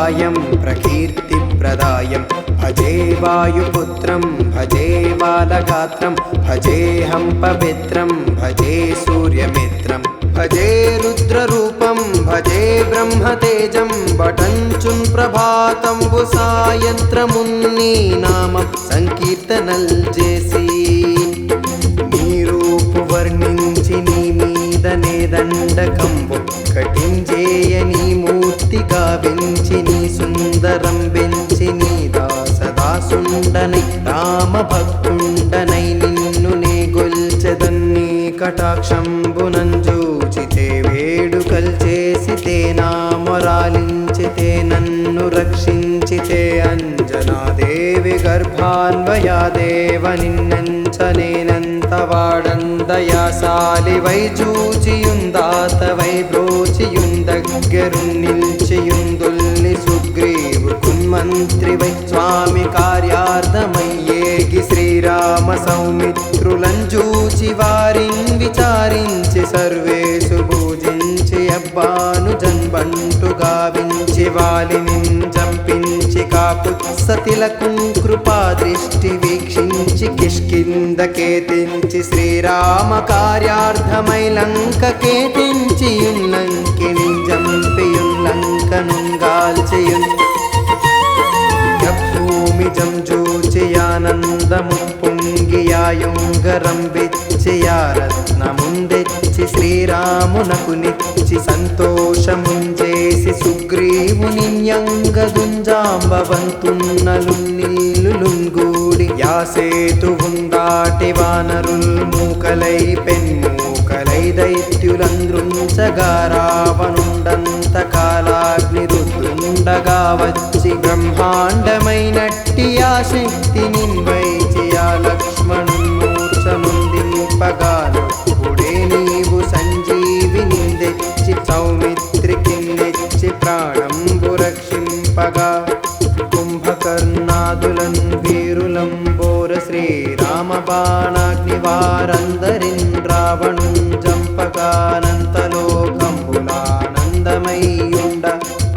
प्रकायं प्रकीर्तिप्रदायं भजे वायुपुत्रं भजे बालगात्रं भजेऽहं पवित्रं भजे सूर्यमित्रं भजे रुद्ररूपं भजे ब्रह्मतेजं वटञ्चुन् ప్రభాతంబు సాయంత్రమున్ని నామం సంకీర్తనల్ చేసి నీ రూపు వర్ణించి నీ మీదనే దండకంబు కటించేయ నీ మూర్తి గావించి నీ సుందరం వెంచి నీ దాసదాసుండనై రామ భక్తుండనై నిన్ను నే గొల్చెదన్ని కటాక్షంబునంజూచితే వేడుకల్ చేసితే నా మొరాలించితే నన్ను రక్షించితే అంజనాదేవి గర్భాన్వయాదేవ నిన్నెంచనేనంత వాడందయాసాలివై చూచియుందాతవై బ్రోచియుందగ్గరున్ నిల్చియుందుల్ని సుగ్రీవు కున్మంత్రివై స్వామి కార్యార్థమయ్యేగి శ్రీరామ సౌమిత్రులంజూచి వారిన్ విచారించి సర్వేసు పూజించి అబ్బాను జన్బంటు గావించి వాలిని చంపించి కాపుత్సతిలకుం కృపా దృష్టి వీక్షించి కిష్కిందకేతించి శ్రీరామ కార్యార్థమై లంకకేతించి లంకిని జంపియుల్లంకనుంగాల్చియున్ భూమి జంజూచియానందము పొంగియాయుంగరం విచ్చియారత్నముందెచ్చి శ్రీరామునకు నిచ్చి సంతోషముంచేసి సుగ్రీవుని యంగదుంజాంబవంతున్నలున్నిల్లులుంగూడి యాసేతువుందాటి వానరుల్ మూకలై పెన్మూకలై దైత్యులంద్రుంచగా రావణుండంత కాలాగ్ని రుద్రుండగా వచ్చి బ్రహ్మాండమైనట్టి ఆ శక్తి నిన్వైచి ఆ లక్ష్మణుమూర్ఛనుందింపగానుడే నీవు సంజీవిని తెచ్చి సౌమిత్రికి నెచ్చి ప్రాణంబు రక్షింపగా కుంభకర్ణాదులన్ వీరులంబోర శ్రీరామ బాణాగ్ని వారందరిన్ రావణుం జంపకానంతలోకంబులానందమయ్యుండ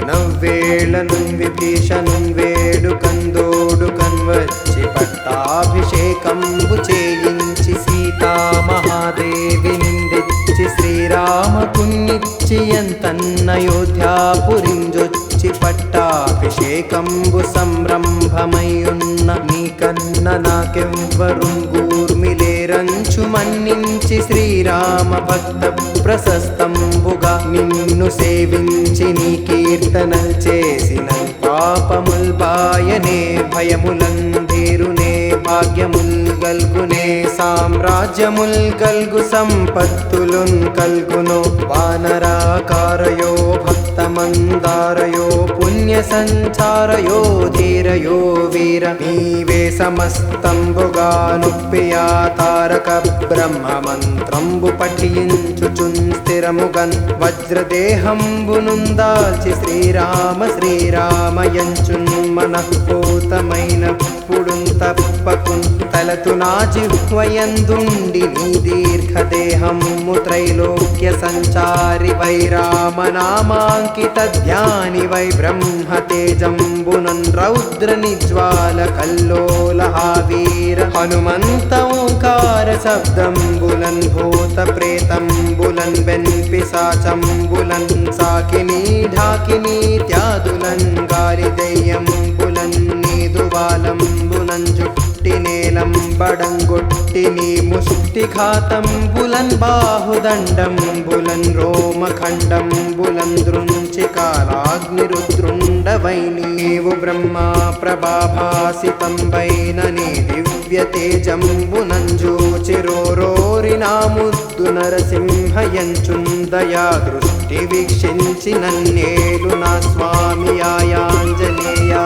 నవ్వేళను విభీషణుం వేడుకందోడుకన్ వచ్చి పట్టాభిషేకంబు చేయించి సీతామహాదేవి నిందెచ్చి శ్రీరామకున్నిచ్చి ఎంతన్నయోధ్యాపురింజొచ్చి పట్టాభిషేకంబు సంరంభమయ్యున్న నీకన్న నాకెవ్వరుంగూర్మిలేరంచు మన్నించి శ్రీరామ భక్త ప్రశస్తంబుగా నిన్ను సేవించి నీ కీర్తనల్ చేసిన పాపముల్ బాయనే భయములంధీరునే భాగ్యముల్ గల్గునే సామ్రాజ్యముల్ గల్గు సంపత్తులున్ కల్గునో వానరాకారయో భక్తమందారయో పుణ్య సంచారయో ధీరయో వీర నీవే సమస్తంబుగా నుప్పియా తారక బ్రహ్మ మంత్రంబు పఠించుచున్ స్థిరముగన్ వజ్రదేహంబునుందాల్చి శ్రీరామ శ్రీరామయంచున్ మనఃపూతమైన పుడున్ తప్పకున్ తలతు నా జిహ్వయందుండి నీ దీర్ఘదేహము త్రైలోక్య సంచారి వై రామనామాంకిత ధ్యాని వై బ్రహ్మతేజంబునన్ రౌద్ర నిజ్వాల కల్లోల వీర హనుమంత ఓంకార శబ్దంబులన్ భూత ప్రేతంబులన్ వెన్పిశాచంబులన్ సాకిని ఢాకిని త్యాదులన్ గాలి దయ్యంబులన్ నీదువాలంబులన్ జుట్టి నేలంబడంగొట్టి నీ ముష్టిఘాతంబులన్ బాహుదండంబులన్ రోమఖండంబులన్ దృంచి కాలాగ్నిరుద్రుండవై నీవు బ్రహ్మా ప్రభాభాసితంబైన నీ దివ్య తేజంబునంజూచిరోరోరి నా ముద్దు నరసింహయంచున్ దయా దృష్టి వీక్షించి నన్నేలు నా స్వామి ఆయాంజనేయా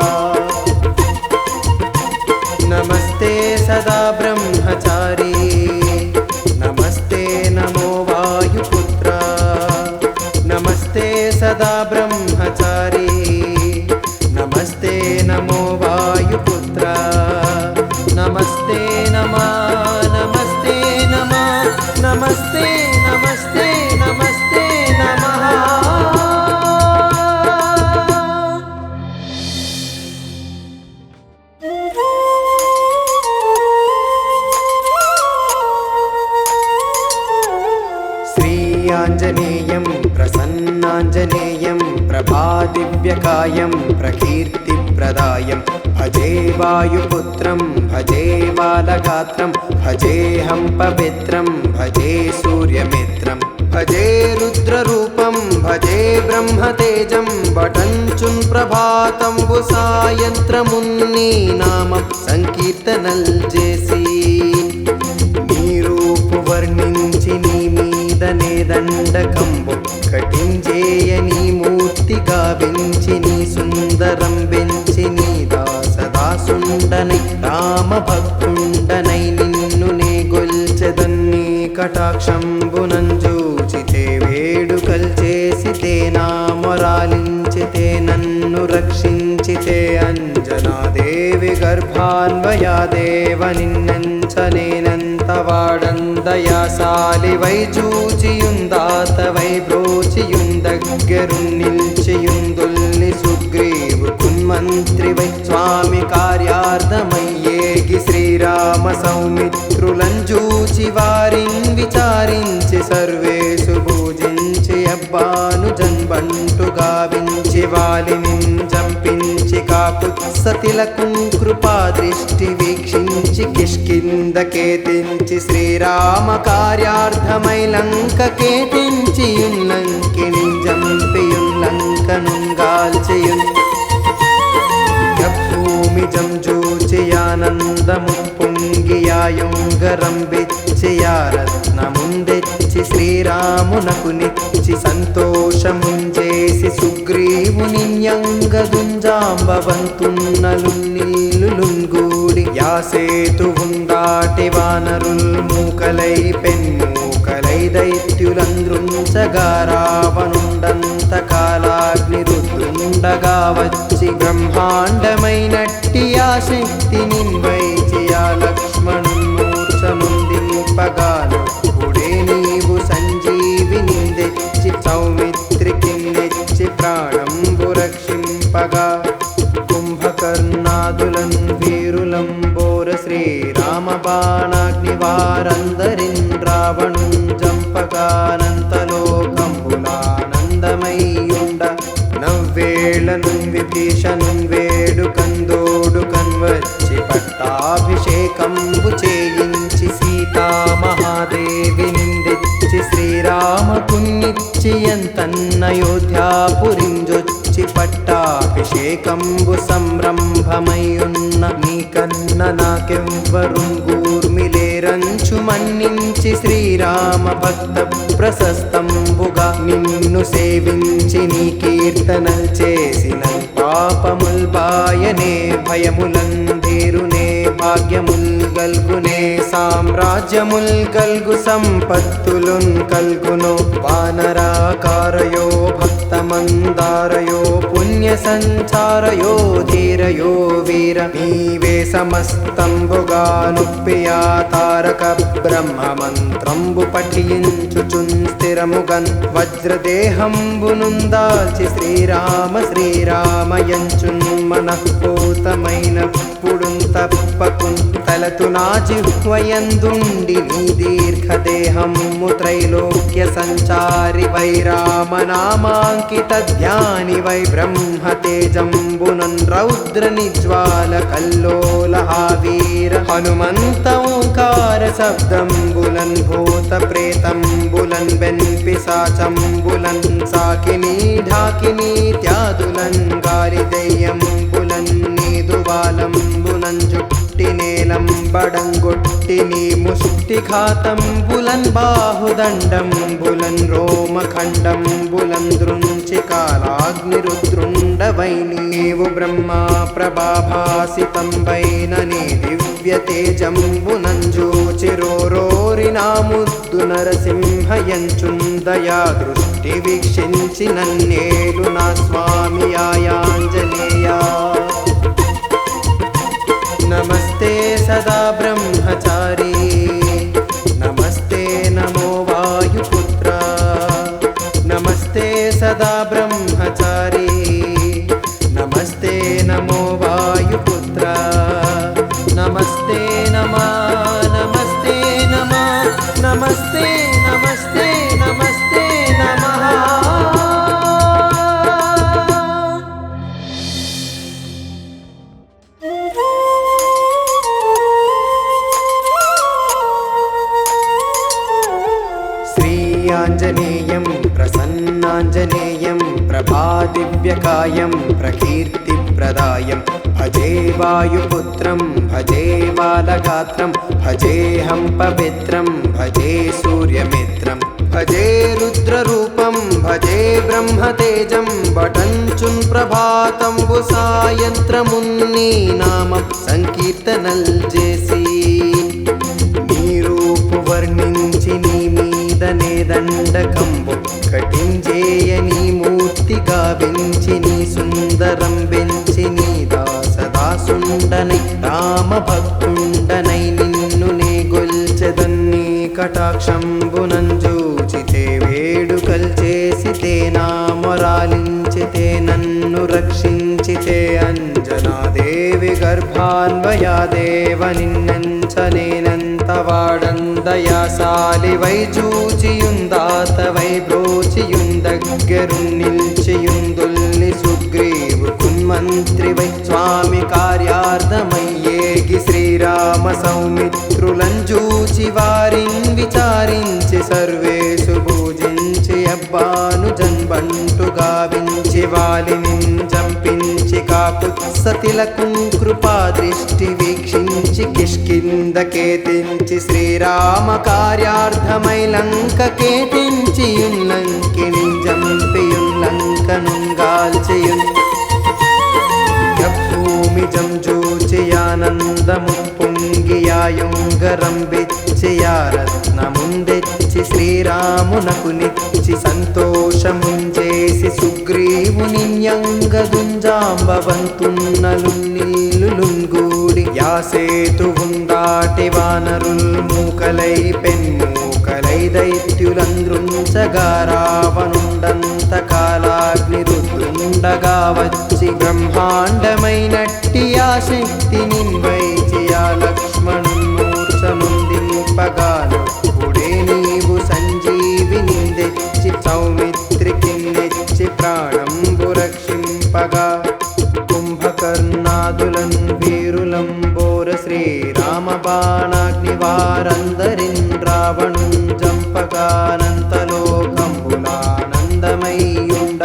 నమస్తే సదా బ్రహ్మచారి నమస్తే నమో వాయుపుత్ర నమస్తే సదా బ్రహ్మచారి నమస్తే నమో వాయుపుత్ర నమస్తే నమా నమస్తే నమా నమస్తే నమస్తే నమస్తే నమః दिव्यकायं प्रकीर्तिप्रदायं भजे वायुपुत्रं भजे बालगात्रं भजेऽहं पवित्रं भजे सूर्यमित्रं भजे रुद्ररूपं भजे ब्रह्मतेजं वटञ्चुन् ప్రభాతంబు సాయంత్రమున్ని నామం సంకీర్తనల్ చేసి నీ రూపు వర్ణించి నీ మీదనే దండకంబు కటించేయ నీ మూర్తి గావించి నీ సుందరం వెంచి నీ దాసదాసుండనై రామ భక్తుండనై నిన్ను నే గొల్చెదన్ని కటాక్షంబునంజూచితే వేడుకల్ చేసితే నా మొరాలించితే నన్ను రక్షించితే అంజనాదేవి గర్భాన్వయాదేవ నిన్నెంచనేనంత వాడందయాసాలి వై చూచియుందాత వై బ్రోచియుందగ్గరున్ నిల్చియుందుల్ని సుగ్రీవు కున్మంత్రి వై స్వామి కార్యార్థమయ్యేగి శ్రీరామ సౌమిత్రులంజూచి వారిన్ విచారించి సర్వేషు పూజించి అబ్బాను జన్బంటు గావించి వాలిని చంపించి కాపుత్సతిలకుం కృపా దృష్టి వీక్షించి కిష్కిందకేతించి శ్రీరామ కార్యార్థమై లంకకేతించి లంకిని జంపియున్ లంకనుంగాల్చియున్ భూమి జంజూచియానందము పొంగియాయుంగరం బిచ్చియా రత్నముందెచ్చి శ్రీరామునకు నిచ్చి సంతోషముంజేసి సుగ్రీవుని యంగదుంజాంబవంతున్నలు నిల్లులుంగూడి యాసేతువుందాటి వానరుల్ మూకలై పెన్మూకలై దైత్యులంద్రుంచగా రావణుండంత కాలాగ్ని రుద్రుండగా వచ్చి బ్రహ్మాండమైనట్టి ఆ శక్తి నిన్వైచి ఆ లక్ష్మణుమూర్ఛనుందింపగాను పుడే నీవు సంజీవిని తెచ్చి సౌమిత్రికి నెచ్చి ప్రాణంబు రక్షింపగా కుంభకర్ణాదులన్ వీరులంబోర శ్రీరామ బాణాగ్ని వారందరిన్ రావణుం జంపగానంతలోకంబులానందమయ్యుండ నవ్వేళను విభీషణుం వేడుకందోడుకన్ వచ్చి పట్టాభిషేకంబు చేయించి సీతామహాదేవి నిందెచ్చి శ్రీరామకున్నిచ్చి ఎంతన్నయోధ్యాపురింజొచ్చి పట్టాభిషేకంబు సంరంభమయ్యున్న నీకన్న నాకెవ్వరుంగూర్మిలేరంచు మన్నించి శ్రీరామ భక్త ప్రశస్తంబుగా నిన్ను సేవించి నీ కీర్తనల్ చేసిన పాపముల్ బాయనే భయములంధీరునే భాగ్యముల్ గల్గునే సామ్రాజ్యముల్ గల్గు సంపత్తులున్ కల్గును వానరాకారయో భక్తమందారయో పుణ్య సంచారయో ధీరయో వీర నీవే సమస్తంబుగా నుప్పియా తారక బ్రహ్మమంత్రంబు పఠించుచున్ స్థిరముగన్ వజ్రదేహంబునుందాల్చి శ్రీరామ శ్రీరామయంచున్ మనఃపూతమైనప్పుడున్ తప్పకున్ తలతు నా జిహ్వయందుండి నీ దీర్ఘదేహము త్రైలోక్య సంచారి వై రామనామాంకిత ధ్యాని వై బ్రహ్మతేజంబునన్ రౌద్ర నిజ్వాల కల్లోల వీర హనుమంత ఓంకార శబ్దంబులన్ భూత ప్రేతంబులన్ వెన్పిశాచంబులన్ సాకిని ఢాకిని త్యాదులన్ గాలి దయ్యంబులన్ నీదువాలంబులన్ జుట్టి నేలంబడంగొట్టి నీ ముష్టిఘాతంబులన్ బాహుదండంబులన్ రోమఖండంబులన్ దృంచి కాలాగ్నిరుద్రుండవై నీవు బ్రహ్మా ప్రభాభాసితంబైన నీ దివ్య తేజంబునంజూచిరోరోరి నా ముద్దు నరసింహయంచున్ దయా దృష్టి వీక్షించి నన్నేలు నా స్వామి ఆయాంజనేయా నమస్తే సదా బ్రహ్మచారి నమస్తే నమో వాయుపుత్ర నమస్తే సదా బ్రహ్మచారి నమస్తే నమో వాయుపుత్ర నమస్తే నమా నమస్తే నమా నమస్తే నమస్తే నమస్తే నమః काव्यकायं प्रकीर्तिप्रदायं भजे वायुपुत्रं भजे बालगात्रं भजेऽहं पवित्रं भजे सूर्यमित्रं भजे रुद्ररूपं भजे ब्रह्मतेजं वटञ्चुन् ప్రభాతంబు సాయంత్రమున్ని నామం సంకీర్తనల్ చేసి నీ రూపు వర్ణించి నీ మీదనే దండకంబు కటించేయ నీ మూర్తి గావించి నీ సుందరం వెంచి నీ దాసదాసుండనై రామ భక్తుండనై నిన్ను నే గొల్చెదన్ని కటాక్షంబునంజూచితే వేడుకల్ చేసితే నా మొరాలించితే నన్ను రక్షించితే అంజనాదేవి గర్భాన్వయాదేవ నిన్నెంచనేనంత వాడందయాసాలి వై చూచియుందాతవై బ్రోచియుందగ్గరున్ నిల్చియుందుల్ని సుగ్రీవు కున్మంత్రి వై స్వామి కార్యార్థమయ్యేగి శ్రీరామ సౌమిత్రులంజూచి వారిన్ విచారించి సర్వేషు పూజించి అబ్బాను జన్బంటు గావించి వాలిని చంపించి కాపుత్సతిలకుం కృపా దృష్టి వీక్షించి కిష్కిందకేతించి శ్రీరామ కార్యార్థమై లంకకేతించి లంకిని జంపియున్ లంకనుంగాల్చియున్ భూమి జంజూచియానందము పొంగియాయుంగరం బిచ్చియా రత్నముందెచ్చి శ్రీరామునకు నిచ్చి సంతోషముంచేసి సుగ్రీవుని యంగదుంజాంబవంతున్నలు నిల్లులుంగూడి యాసేతువుందాటి వానరుల్ మూకలై పెన్మూకలై దైత్యులంద్రుంచగా రావణుండంత కాలాగ్ని రుద్రుండగా వచ్చి బ్రహ్మాండమైనట్టి ఆ శక్తి నిన్వైచి ఆ లక్ష్మణుమూర్ఛనుందింపగాను పుడే నీవు సంజీవిని తెచ్చి సౌమిత్రికి నెచ్చి ప్రాణంబు రక్షింపగా కుంభకర్ణాదులన్ వీరులంబోర శ్రీరామ బాణాగ్ని వారందరిన్ రావణున్ జంపగానంతలోకంబులానందమయ్యుండ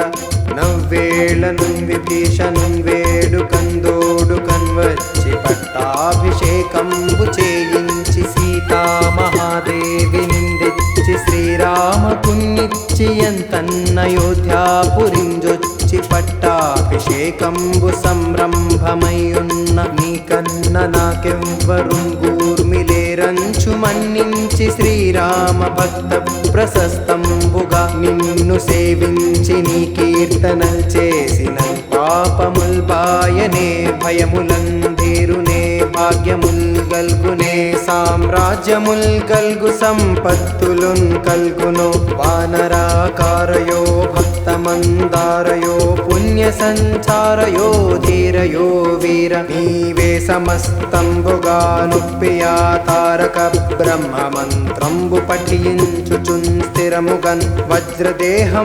నవ్వేళను విభీషణున్ వేడుకందోడుకన్ వచ్చి పట్టాభిషేకంబు చేయించి సీతామహాదేవి నిందెచ్చి శ్రీరామకున్నిచ్చి ఎంతన్నయోధ్యాపురింజొచ్చి పట్టాభిషేకంబు సంరంభమయ్యున్న నీకన్న నాకెవ్వరుంగూర్మిలేరంచు మన్నించి శ్రీరామ భక్త ప్రశస్తంబుగా నిన్ను సేవించి నీ కీర్తనల్ చేసిన పాపముల్ బాయనే భయములందీరునే భాగ్యముల్ గల్గునే సామ్రాజ్యముల్ గల్గు సంపత్తులున్ కల్గును వానరాకారయో భక్తమందారయో పుణ్య సంచారయో ధీరయో వీర నీవే సమస్తంబుగా నుప్పియా తారక బ్రహ్మ మంత్రంబు పఠించుచున్ స్థిరముగన్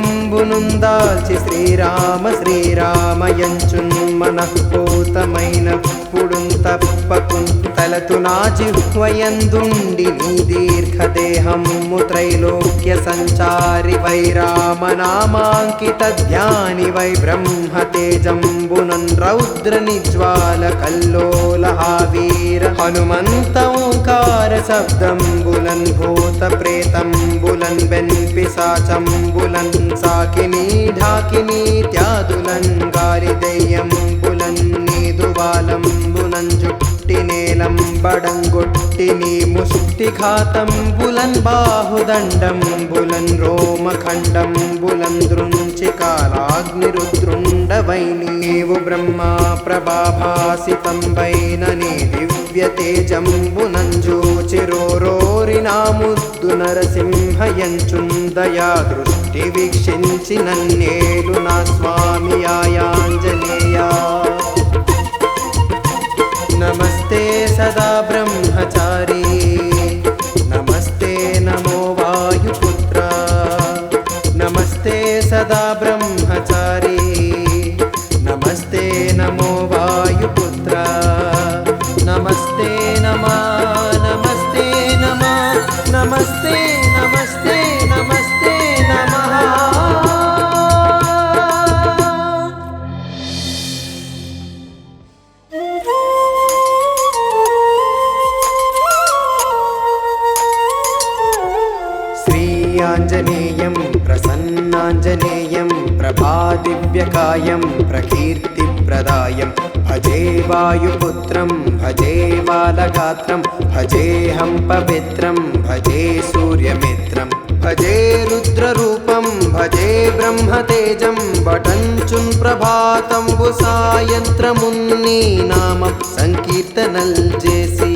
వజ్రదేహంబునుందాల్చి శ్రీరామ శ్రీరామయంచున్ మనఃపూతమైన పుడున్ తప్పకున్ తలతు నా జిహ్వయందుండి నీ దీర్ఘదేహము త్రైలోక్య సంచారి వై రామనామాంకిత ధ్యాని వై బ్రహ్మతేజంబునన్ రౌద్ర నిజ్వాల కల్లోల వీర హనుమంత ఓంకార శబ్దంబులన్ భూత ప్రేతంబులన్ వెన్పిశాచంబులన్ సాకిని ఢాకిని త్యాదులన్ గాలి దయ్యంబులన్ నీదువాలంబులన్ జుట్టి నేలంబడంగొట్టి నీ ముష్టిఘాతంబులన్ బాహుదండంబులన్ రోమఖండంబులన్ దృంచి కాలాగ్నిరుద్రుండవై నీవు బ్రహ్మా ప్రభాభాసితంబైన నీ దివ్య తేజంబునంజూచిరోరోరి నా ముద్దు నరసింహయంచున్ దయా దృష్టి వీక్షించి నన్నేలు నా స్వామి ఆయాంజనేయా నమస్తే సదా బ్రహ్మచారి నమస్తే నమో వాయుపుత్ర నమస్తే సదా బ్రహ్మచారి నమస్తే నమో వాయుపుత్ర నమస్తే నమా నమస్తే నమా నమస్తే నమస్తే నమస్తే నమః प्रकायं प्रकीर्तिप्रदायं भजे वायुपुत्रं भजे बालगात्रं भजेऽहं पवित्रं भजे सूर्यमित्रं भजे रुद्ररूपं भजे ब्रह्मतेजं वटञ्चुन् ప్రభాతంబు సాయంత్రమున్ని నామం సంకీర్తనల్ చేసి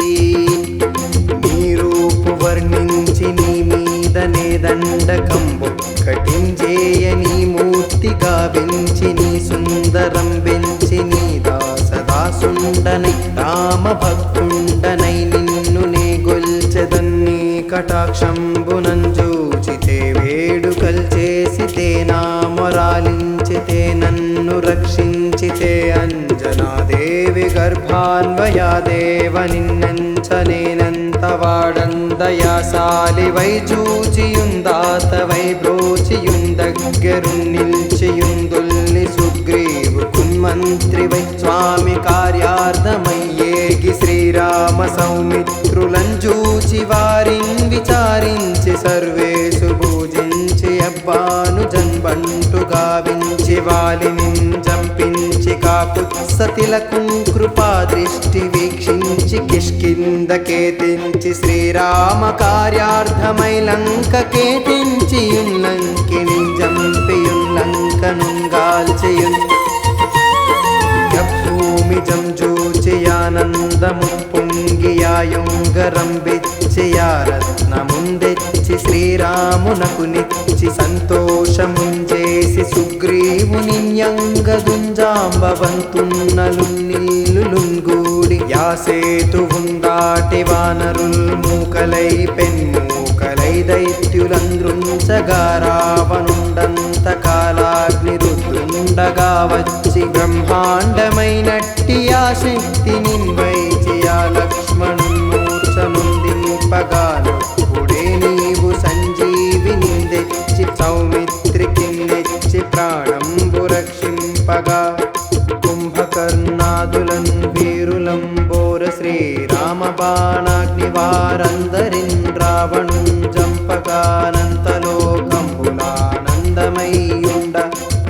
నీ రూపు వర్ణించి నీ మీదనే దండకంబు కటించేయ నీ మూర్తి గావించి నీ సుందరం వెంచి నీ దాసదాసుండనై రామ భక్తుండనై నిన్ను నే గొల్చెదన్ని కటాక్షంబునంజూచితే వేడుకల్ చేసితే నా మొరాలించితే నన్ను రక్షించితే అంజనాదేవి గర్భాన్వయాదేవ నిన్నెంచనేనంత వాడందయాసాలి వై చూచియుందాతవై బ్రోచియుందగ్గరున్ నిల్చియుందుల్ని సుగ్రీవు కున్మంత్రి వై స్వామి కార్యార్థమయ్యేగి శ్రీరామ సౌమిత్రులంజూచి వారిన్ విచారించి సర్వేసు పూజించి అబ్బాను జన్బంటు గావించి వాలిని జంపించి కాపుత్సతిలకుం కృపా దృష్టి వీక్షించి కిష్కిందకేతించి శ్రీరామ కార్యార్థమై లంకకేతించి లంకిని జంపియున్ లంకనుంగాల్చియున్ భూమి జంజూచియానందము పొంగియాయుంగరం బిచ్చియా రత్నముందెచ్చి శ్రీరామునకు నిచ్చి సంతోషముంచేసి సుగ్రీవుని యంగదుంజాంబవంతున్నలు నిల్లులుంగూడి యాసేతువుందాటి వానరుల్ మూకలై పెన్మూకలై దైత్యులంద్రుంచగా రావణుండంత కాలాగ్ని రుద్రుండగా వచ్చి బ్రహ్మాండమైనట్టి ఆ శక్తి నిన్వైచి ఆ లక్ష్మణుమూర్ఛనుందింపగాను పుడే నీవు సంజీవిని తెచ్చి సౌమిత్రికి నెచ్చి ప్రాణంబు రక్షింపగా కుంభకర్ణాదులన్ వీరులంబోర శ్రీరామ బాణాగ్ని వారందరిన్ రావణుం జంపగానంతలోకంబులానందమయ్యుండ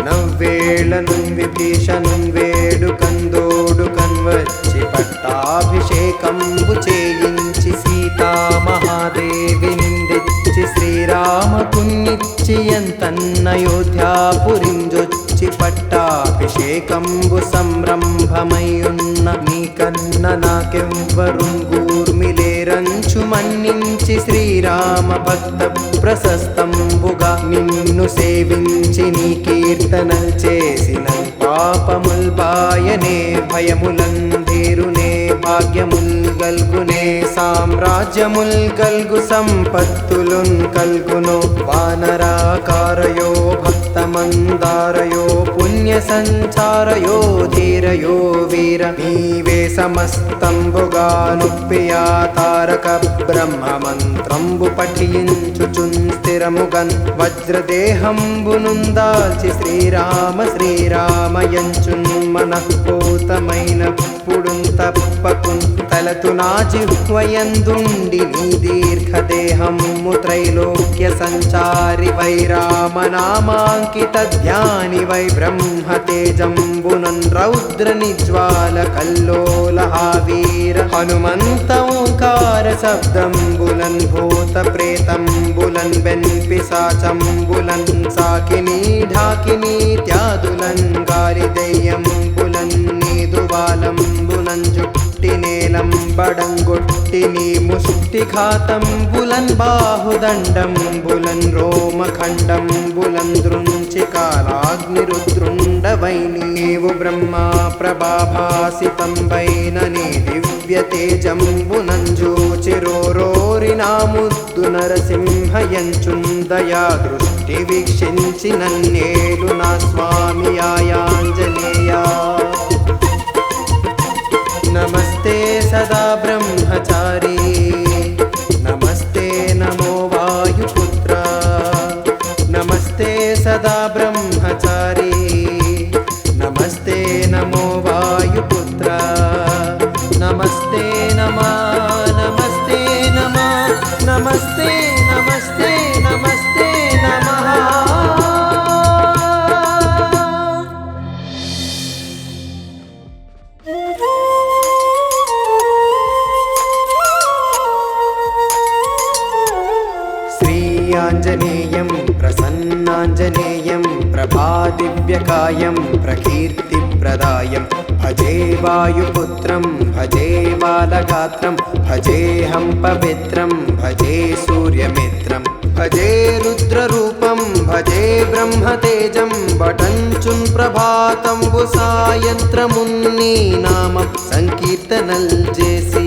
నవ్వేళను విభీషణుం వేడుకందోడు కన్వచ్చి పట్టాభిషేకంబు చేయించి సీతామహాదేవి నిందెచ్చి శ్రీరామకున్నిచ్చి ఎంతన్నయోధ్యాపురింజొచ్చి పట్టాభిషేకంబు సంరంభమయ్యున్న నీకన్న నాకెవ్వరుంగూర్మిలేరంచు మన్నించి శ్రీరామ భక్త ప్రశస్తంబుగా నిన్ను సేవించి నీ కీర్తనల్ చేసిన పాపముల్ బాయనే భయములంధీరునే భాగ్యముల్ గల్గునే సామ్రాజ్యముల్ గల్గు సంపత్తులున్ కల్గును వానరాకారయో భక్తమందారయో పుణ్య సంచారయో ధీరయో వీర నీవే సమస్తంబుగా నుప్పియా తారక బ్రహ్మ మంత్రంబు పఠించుచున్ స్థిరముగన్ వజ్రదేహంబునుందాల్చి శ్రీరామ శ్రీరామయంచున్ మనఃపూతమైన పుడున్ తప్పకున్ తలతు నా జిహ్వయందుండి నీ దీర్ఘదేహము త్రైలోక్య సంచారి వై రామనామాంకిత ధ్యాని వై బ్రహ్మతేజంబునన్ రౌద్ర నిజ్వాల కల్లోల వీర హనుమంత ఓంకార శబ్దంబులన్ భూత ప్రేతంబులన్ వెన్పిశాచంబులన్ సాకిని ఢాకిని త్యాదులన్ గాలి దెయ్యంబులన్ నీదువాలంబులన్ జుట్టి నేలంబడంగొట్టి నీ ముష్టిఘాతంబులన్ బాహుదండంబులన్ రోమఖండంబులన్ దృంచి కాలాగ్నిరుద్రుండవై నీవు బ్రహ్మా ప్రభాభాసితంబైన నీ దివ్య తేజంబునంజూచిరోరోరి నా ముద్దు నరసింహయంచున్ దయా దృష్టి వీక్షించి నన్నేలు నా స్వామి ఆయాంజనేయా నమస్తే సదా బ్రహ్మచారి నమస్తే నమో వాయుపుత్ర నమస్తే సదా బ్రహ్మచారి నమస్తే నమో వాయుపుత్ర నమస్తే నమా నమస్తే నమా నమస్తే నమస్తే నమస్తే నమః स्वाम्यव्यकायं प्रकीर्तिप्रदायं भजे वायुपुत्रं भजे बालगात्रं भजेऽहं पवित्रं भजे सूर्यमित्रं भजे रुद्ररूपं भजे ब्रह्मतेजं वटञ्चुन् ప్రభాతంబు సాయంత్రమున్ని నామం సంకీర్తనల్ చేసి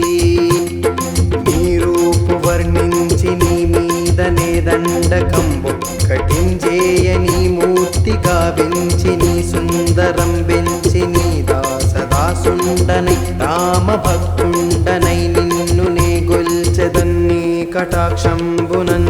నీ రూపు వర్ణించి నీ మీదనే దండకంబు కటించేయ నీ మూర్తి గావించి నీ సుందరం వెంచి నీ దాసదాసుండనై రామ భక్తుండనై నిన్ను నే గొల్చెదన్ని కటాక్షంబునంజూచితే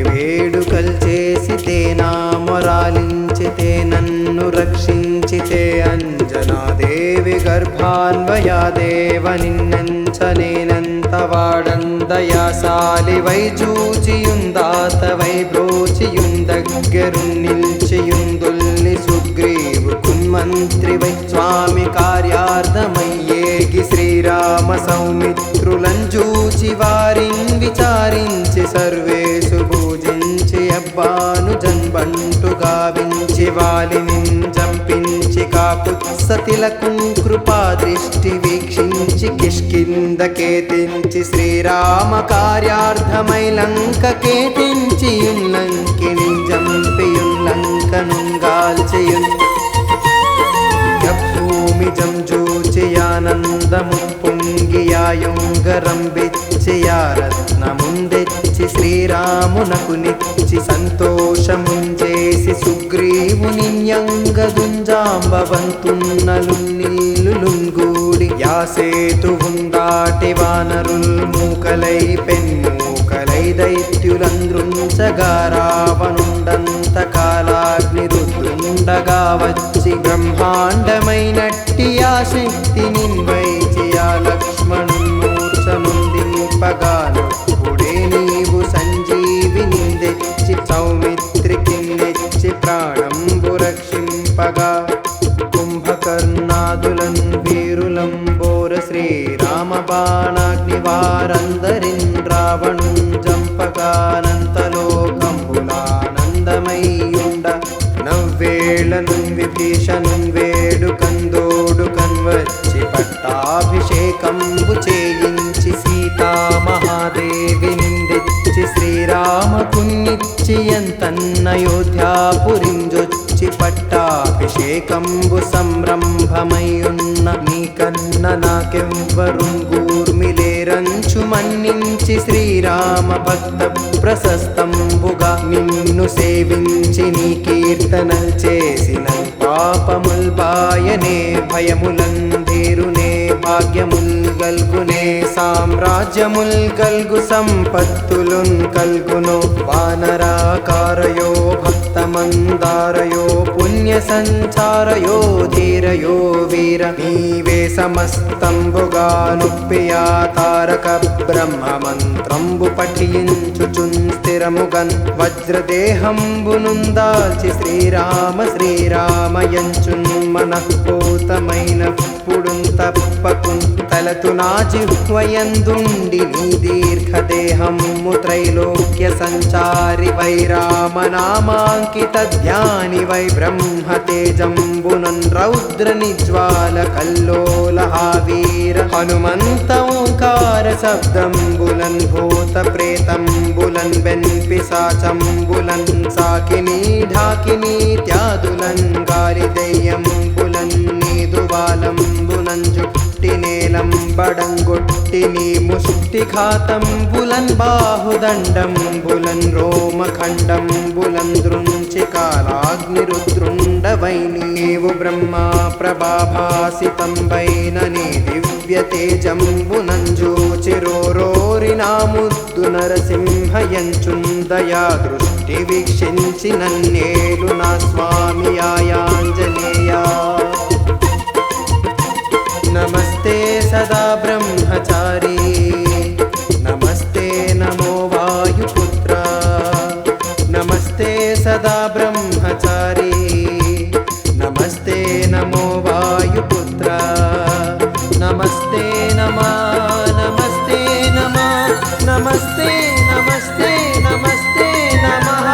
వేడుకల్ చేసితే నా మొరాలించితే నన్ను రక్షించితే అంజనాదేవి గర్భాన్వయాదేవ నిన్నెంచనేనంత వాడందయాసాలి వై చూచియుందాతవై బ్రోచియుందగ్గరున్ నిల్చియుందుల్లి సుగ్రీవు కున్మంత్రి వై స్వామి కార్యార్థమయ్యేగి శ్రీరామ సౌమిత్రులంజూచి వారిన్ విచారించి సర్వేసు పూజించి అబ్బాను జన్బంటు గావించి వాలిని జంపించి కాపుత్సతిలకున్ కృపా దృష్టి వీక్షించి కిష్కిందకేతించి శ్రీరామ కార్యార్థమై లంకకేతించి లంకిని జంపియున్ లంకనుంగాల్చియున్ భూమి జంజూచియానందము పొంగియాయుంగరం బిచ్చియా రత్నముందెచ్చి శ్రీరామునకు నిచ్చి సంతోషముంచేసి సుగ్రీవుని యంగదుంజాంబవంతున్నలు నిల్లులుంగూడి యాసేతువుందాటి వానరుల్ మూకలై పెన్మూకలై దైత్యులంద్రుంచగా రావణుండంత కాలాగ్ని రుద్రుండగా వచ్చి బ్రహ్మాండమైనట్టి ఆ శక్తి నిన్వైచి ఆ లక్ష్మణుమూర్ఛనుందింపగాను పుడే నీవు సంజీవిని తెచ్చి సౌమిత్రికి నెచ్చి ప్రాణంబు రక్షింపగా కుంభకర్ణాదులన్ వీరులంబోర శ్రీరామ బాణాగ్ని వారందరిన్ రావణున్ జంపగానంతలోకంబులానందమయ్యుండ నవ్వేళను విభీషణున్ వేడుకందోడుకన్ వచ్చి పట్టాభిషేకంబు చేయించి సీతామహాదేవి నిందెచ్చి శ్రీరామకున్నిచ్చి ఎంతన్నయోధ్యాపురింజొచ్చి పట్టాభిషేకంబు సంరంభమయ్యున్న నీకన్న నాకెవ్వరుంగూర్మిలేరంచు మన్నించి శ్రీరామ భక్త ప్రశస్తంబుగా నిన్ను సేవించి నీ కీర్తనల్ చేసిన పాపముల్ బాయనే భయములంధీరునే భాగ్యముల్ గల్గునే సామ్రాజ్యముల్ గల్గు సంపత్తులున్ కల్గును వానరాకారయో భక్తమందారయో పుణ్య సంచారయో ధీరయో వీర నీవే సమస్తంబుగా నుప్పియా తారక బ్రహ్మ మంత్రంబు పఠించుచున్ స్థిరముగన్ వజ్రదేహంబునుందాల్చి శ్రీరామ శ్రీరామయంచున్ మనఃపూతమైన పుడున్ తప్పకున్ తలతు నా జిహ్వయందుండి నీ దీర్ఘదేహము త్రైలోక్య సంచారి వై రామనామాంకిత ధ్యాని వై బ్రహ్మతేజంబునన్ రౌద్ర నిజ్వాల కల్లోల వీర హనుమంత ఓంకార శబ్దంబులన్ భూత ప్రేతంబులన్ వెన్పిశాచంబులన్ సాకిని ఢాకిని త్యాదులన్ గాలి దెయ్యంబులన్ నీదువాలంబులన్ జుట్టి నేలంబడంగొట్టి నీ ముష్టిఘాతంబులన్ బాహుదండంబులన్ రోమఖండంబులన్ దృంచి కాలాగ్నిరుద్రుండవై నీవు బ్రహ్మా ప్రభాభాసితంబైన నీ దివ్య తేజంబునంజూచిరోరోరి నా ముద్దు నరసింహయంచున్ దయా దృష్టి వీక్షించి నన్నేలు నా స్వామి ఆయాంజనేయా నమస్తే సదా బ్రహ్మచారి నమస్తే నమో వాయుపుత్ర నమస్తే సదా బ్రహ్మచారి నమస్తే నమో వాయుపుత్ర నమస్తే నమా నమస్తే నమా నమస్తే నమస్తే నమస్తే నమః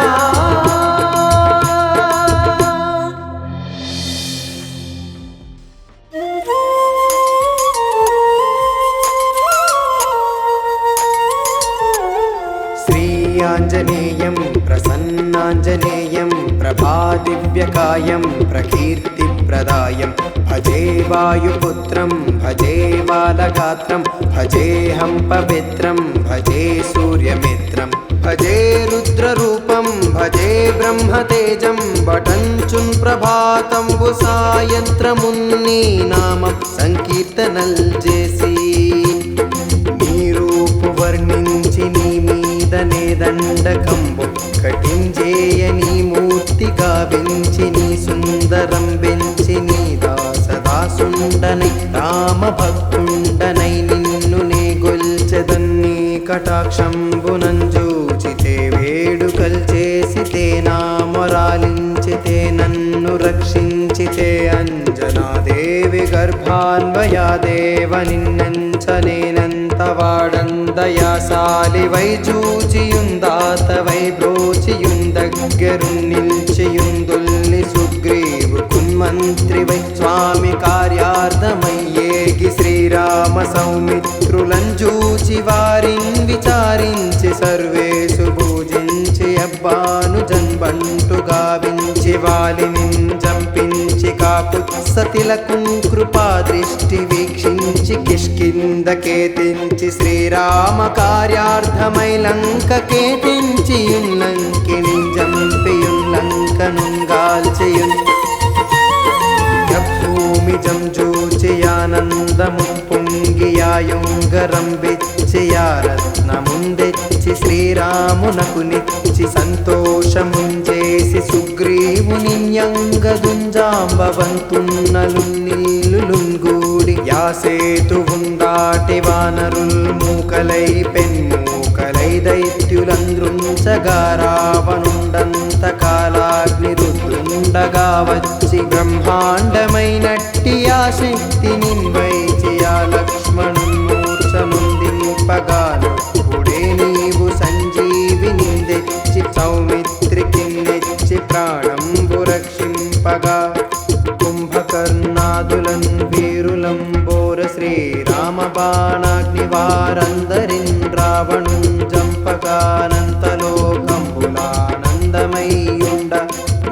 प्रसन्नाञ्जनेयं प्रभादिव्यकायं प्रकीर्तिप्रदायं भजे वायुपुत्रं भजे बालगात्रं भजेऽहं पवित्रं भजे सूर्यमित्रं भजे रुद्ररूपं भजे ब्रह्मतेजं वटञ्चुन् ప్రభాతంబు సాయంత్రమున్ని నామం సంకీర్తనల్ చేసి నీ రూపు వర్ణించి నీ మీదనే దండకంబు కటించేయ నీ మూర్తి గావించి నీ సుందరం వెంచి నీ దాసదాసుండనై రామ భక్తుండనై నిన్ను నే గొల్చెదన్ని కటాక్షంబునంజూచితే వేడుకల్ చేసితే నా మొరాలించితే నన్ను రక్షించితే అంజనాదేవి గర్భాన్వయాదేవ నిన్నెంచనేనంత వాడందయాసాలి వై చూచియుందాతవై బ్రోచియుందగ్గరున్ నిల్చియుందుల్లి సుగ్రీవు కున్మంత్రి వై స్వామి కార్యార్థమయ్యేగి శ్రీరామ సౌమిత్రులంజూచి వారిన్ విచారించి సర్వేసు పూజించి అబ్బాను జన్బంటు గావించి వాలిని జంపించి కాకుత్సతిలకున్ కృపా దృష్టి వీక్షించి కిష్కిందకేతించి శ్రీరామ కార్యార్థమై లంకకేతించి లంకిని జంపియున్ లంకనుంగాల్చియున్ భూమి జంజూచియానందము పొంగియాయుంగరం విచ్చియారత్నముందెచ్చి శ్రీరామునకు నిచ్చి సంతోషముంచేసి సుగ్రీవుని యంగదుంజాంబవంతున్నలు నిల్లులుంగూడి యాసేతువుందాటి వానరుల్ మూకలై పెన్మూకలై దైత్యులంద్రుంచగా రావణుండంత కాలాగ్ని రుద్రుండగా వచ్చి బ్రహ్మాండమైనట్టి ఆ శక్తి నిన్వైచి ఆ లక్ష్మణుమూర్ఛనుందింపగాను పుడే నీవు సంజీవిని తెచ్చి సౌమిత్రికి నెచ్చి ప్రాణంబు రక్షింపగా కుంభకర్ణాదులన్ వీరులంబోర శ్రీరామ బాణాగ్ని వారందరిన్ రావణున్ జంపగానంతలోకంబులానందమయ్యుండ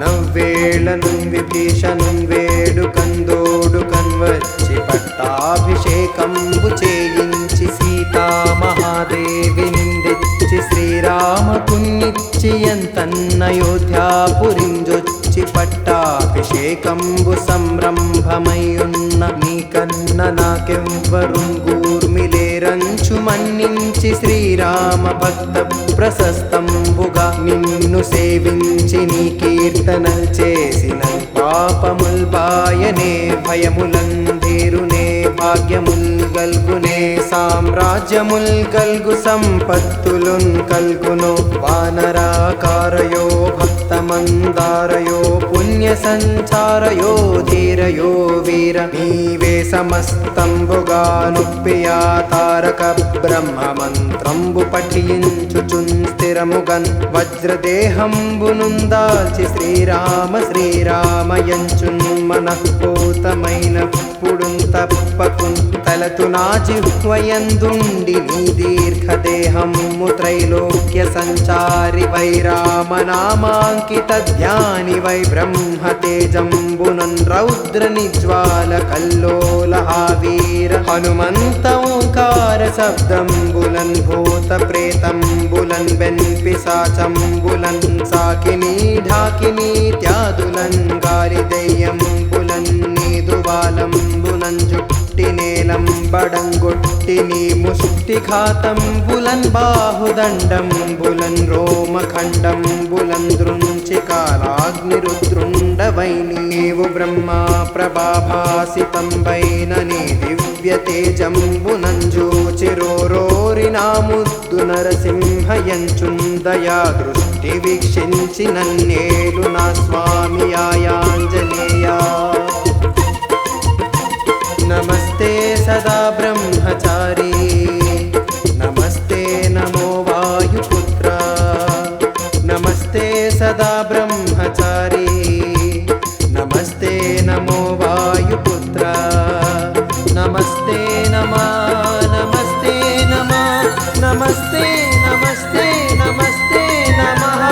నవ్వేళను విభీషణున్ వేడుకందోడుకన్ వచ్చి పట్టాభిషేకంబు చేయించి సీతామహాదేవి నిందెచ్చి శ్రీరామకున్నిచ్చి ఎంతన్నయోధ్యాపురింజొచ్చి పట్టాభిషేకంబు సంరంభమయ్యున్న నీకన్న నాకెవ్వరుంగూర్మిలేరంచు మన్నించి శ్రీరామ భక్త ప్రశస్తంబుగా నిన్ను సేవించి నీ కీర్తనల్ చేసిన పాపముల్ బాయనే భయములంధీరునే భాగ్యముల్ గల్గునే సామ్రాజ్యముల్ గల్గు సంపత్తులున్ కల్గును వానరాకారయో భక్తమందారయో పుణ్య సంచారయో ధీరయో వీర నీవే సమస్తంబుగా నుప్పియా తారక బ్రహ్మ మంత్రంబు పఠించుచున్ స్థిరముగన్ వజ్రదేహంబునుందాల్చి శ్రీరామ శ్రీరామయంచున్ మనఃపూతమైన పుడున్ తప్పకున్ తలతు నా జిహ్వయందుండి నీ దీర్ఘదేహము త్రైలోక్య సంచారి వై రామనామాంకిత ధ్యాని వై బ్రహ్మతేజంబునన్ రౌద్ర నిజ్వాల కల్లోల వీర హనుమంత ఓంకార శబ్దంబులన్ భూత ప్రేతంబులన్ వెన్పిశాచంబులన్ సాకిని ఢాకిని త్యాదులన్ గాలి దయ్యంబులన్ నీదువాలంబులన్ జుట్టి నేలంబడంగొట్టి నీ ముష్టిఘాతంబులన్ బాహుదండంబులన్ రోమఖండంబులన్ దృంచి కాలాగ్నిరుద్రుండవై నీవు బ్రహ్మా ప్రభాభాసితంబైన నీ దివ్య తేజంబునంజూచిరోరోరి నా ముద్దు నరసింహయంచున్ దయా దృష్టి వీక్షించి నన్నేలు నా స్వామి ఆయాంజనేయా నమస్తే సదా బ్రహ్మచారి నమస్తే నమో వాయుపుత్ర నమస్తే సదా బ్రహ్మచారి నమస్తే నమో వాయుపుత్ర నమస్తే నమా నమస్తే నమా నమస్తే నమస్తే నమస్తే నమః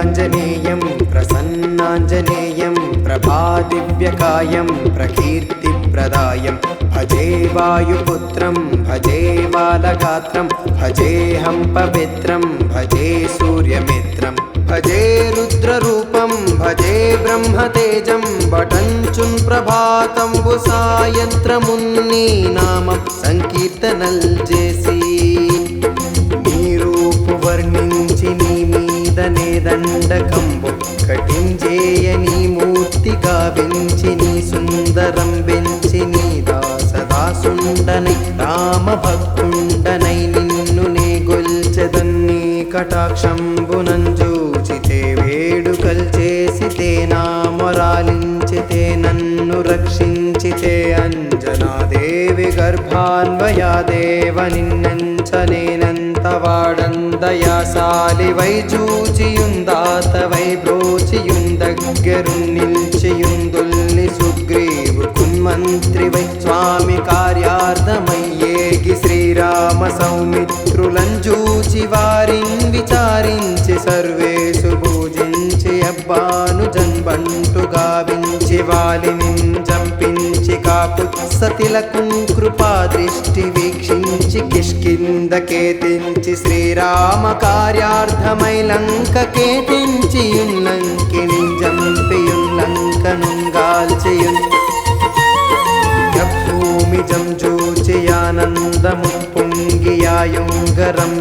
वीराञ्जनेयं प्रसन्नाञ्जनेयं प्रभादिव्यकायं प्रकीर्तिप्रदायं भजे वायुपुत्रं भजे बालगात्रं भजेऽहं पवित्रं भजे सूर्यमित्रं भजे रुद्ररूपं भजे ब्रह्मतेजं बटञ्चुन् ప్రభాతంబు సాయంత్రమున్ని నామం సంకీర్తనల్ చేసి నీ రూపు వర్ణించి నీ మీదనే దండకంబు కటించేయ నీ మూర్తి గావించి నీ సుందరం వెంచి నీ దాసదాసుండనై రామ భక్తుండనై నిన్ను నే గొల్చెదన్ని కటాక్షంబునంజూచితే వేడుకల్ చేసితే నా మొరాలించితే నన్ను రక్షించితే అంజనాదేవి గర్భాన్వయాదేవ నిన్నెంచనేనంత వాడందయాసాలి వై చూచియుందాతవై బ్రోచియుందగ్గరున్ నిల్చియుందుల్ని సుగ్రీవు కున్మంత్రి వై స్వామి కార్యార్థమయ్యేగి శ్రీరామ సౌమిత్రులంజూచి వారిన్ విచారించి సర్వేసు పూజించి అబ్బాను జన్బంటు గావించి వాలిని జంపించి కాపుత్సతిలకున్ కృపా దృష్టి వీక్షించి కిష్కిందకేతించి శ్రీరామ కార్యార్థమై లంకకేతించి లంకిని జంపియున్ లంకనుంగాల్చియున్ భూమి జంజూచియానందము పొంగియాయుంగరం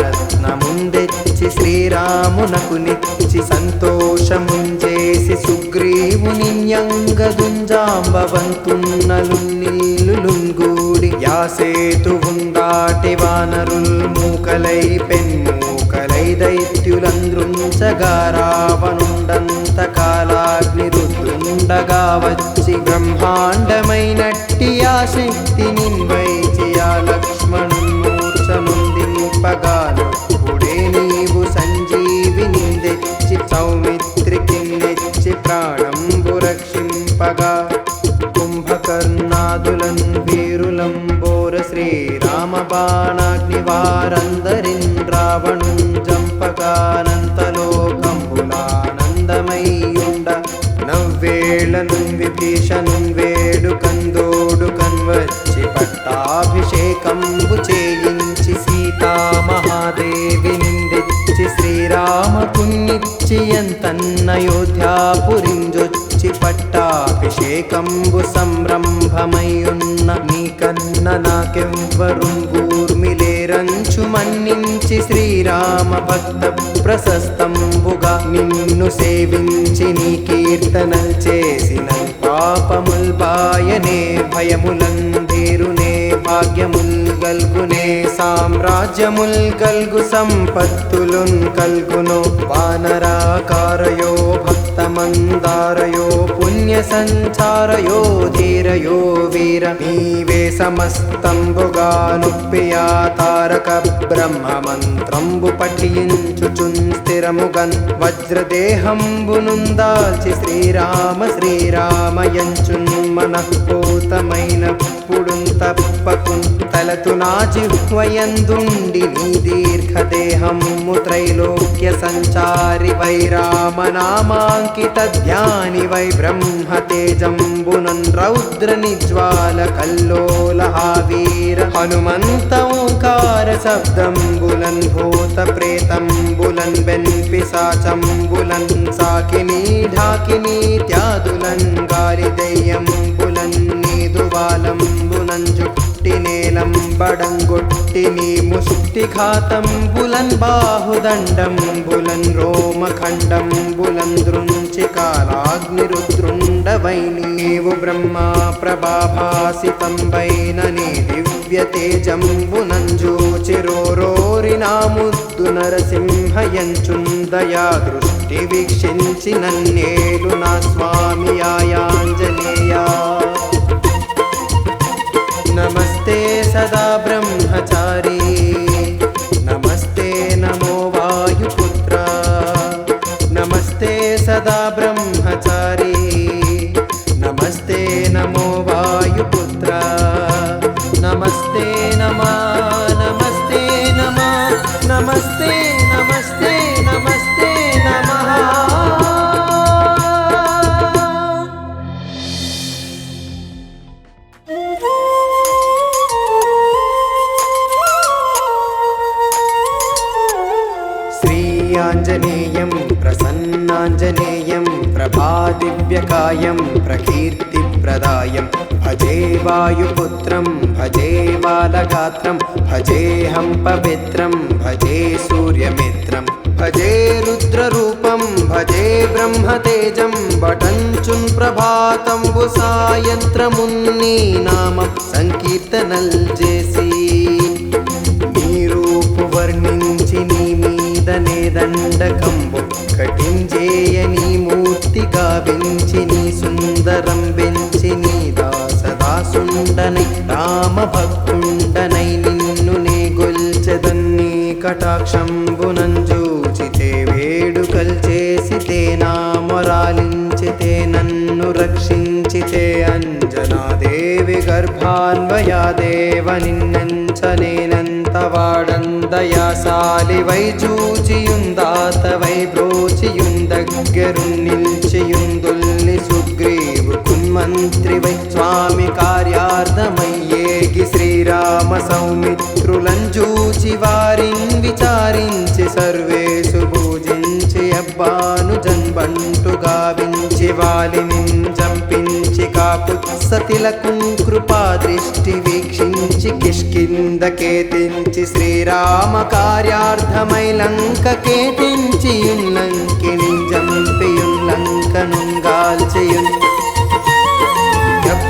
రత్నముందెచ్చి శ్రీరామునకు నిచ్చి సంతోషముంచేసి సుగ్రీవుని యంగదుంజాంబవంతున్నలు నీలులుంగూడి యాసేతువుందాటి వానరుల్ మూకలై పెన్మూకలై దైత్యులంద్రుంచగా రావణుండంత కాలాగ్ని రుద్రుండగా వచ్చి బ్రహ్మాండమైనట్టి ఆ శక్తి నిన్వైచి ఆ లక్ష్మణుమూర్ఛనుందింపగానొప్పుడే నీవు సంజీవిని తెచ్చి సౌమిత్రికి నెచ్చి ప్రాణంబు రక్షింపగా కుంభకర్ణాదులన్ వీరులంబోర శ్రీరామ బాణాగ్ని వారందరిన్ రావణున్ జంపగానంతలోకంబులానందమయ్యుండ నవ్వేళను విభీషణున్ వేడుకందోడుకన్ వచ్చి పట్టాభిషేకంబు చేయించి సీతామహాదేవి నిందెచ్చి శ్రీరామకున్నిచ్చి ఎంతన్నయోధ్యాపురింజొచ్చి పట్టాభిషేకంబు సంరంభమయ్యున్న నీకన్న నాకెవ్వరుంగూర్మిలేరంచు మన్నించి శ్రీరామ భక్త ప్రశస్తంబుగా నిన్ను సేవించి నీ కీర్తనల్ చేసిన పాపముల్ బాయనే భయములందేరునే భాగ్యముల్ గల్గునే సామ్రాజ్యముల్ గల్గు సంపత్తులున్ కల్గును వానరాకారయో భక్తమందారయో పుణ్య సంచారయో ధీరయో వీర నీవే సమస్తంబుగా నుప్పియా తారక బ్రహ్మ మంత్రంబు పఠించుచున్ స్థిరముగన్ వజ్రదేహంబునుందాల్చి శ్రీరామ శ్రీరామయంచున్ మనఃపూతమైన పుడున్ తప్పకున్ తలతు నా జిహ్వయందుండి నీ దీర్ఘదేహము త్రైలోక్య సంచారి వై రామనామాంకిత ధ్యాని వై బ్రహ్మ తేజంబునన్ రౌద్ర నిజ్వాల కల్లోల వీర హనుమంత ఓంకార శబ్దంబులన్ భూత ప్రేతంబులన్ పిశాచంబులన్ సాకిని ఢాకిని త్యాదులన్ గాలి దయ్యంబులన్ నీదువాలంబులన్ జుట్టి నేలంబడంగొట్టి నీ ముష్టిఘాతంబులన్ బాహుదండంబులన్ రోమఖండంబులన్ దృంచి కాలాగ్నిరుద్రుండవై నీవు బ్రహ్మ ప్రభాభాసితంబైన నీ దివ్య తేజంబునంజూచిరోరోరి నా ముద్దు నరసింహయంచున్ దయా దృష్టి వీక్షించి నన్నేలు నా స్వామి ఆయాంజనేయ నమస్తే సదా బ్రహ్మచారి నమస్తే నమో వాయుపుత్ర నమస్తే సదా బ్రహ్మచారి నమస్తే నమో వాయుపుత్ర నమస్తే నమా నమస్తే నమా నమస్తే నమస్తే నమస్తే वीराञ्जनेयं प्रसन्नाञ्जनेयं प्रभादिव्यकायं प्रकीर्तिप्रदायं भजे वायुपुत्रं भजे बालगात्रं भजेऽहं पवित्रं भजे सूर्यमित्रं भजे रुद्ररूपं भजे ब्रह्मतेजं बटञ्चुन् ప్రభాతంబు సాయంత్రమున్ని నామం సంకీర్తనల్ చేసి నీ రూపు వర్ణించి నీ మీదనే దండకంబు కటించేయ నీ మూర్తి గావించి నీ సుందరం వెంచి నీ దాసదాసుండనై రామ భక్తుండనై నిన్ను నే గొల్చెదన్ని కటాక్షంబునంజూచితే వేడుకల్ చేసితే నా మొరాలించితే నన్ను రక్షించితే అంజనాదేవి గర్భాన్వయాదేవ నిన్నెంచనేనంత వాడందయాసాలి వై చూచియుందాత వై బ్రోచియుందగ్గరున్ నిల్చియుందుల్లి సుగ్రీవు కున్మంత్రి వై స్వామి కార్యార్థమయ్యేగి శ్రీరామ సౌమిత్రులంజూచి వారిన్ విచారించి సర్వేసు పూజించి అబ్బాను జన్బంటు గావించి వాలిని చంపించి కాపుత్సతిలకుం కృపా దృష్టి వీక్షించి కిష్కిందకేతించి శ్రీరామ కార్యార్థమై లంకకేతించి లంకిని జంపియున్ లంకనుంగాల్చియున్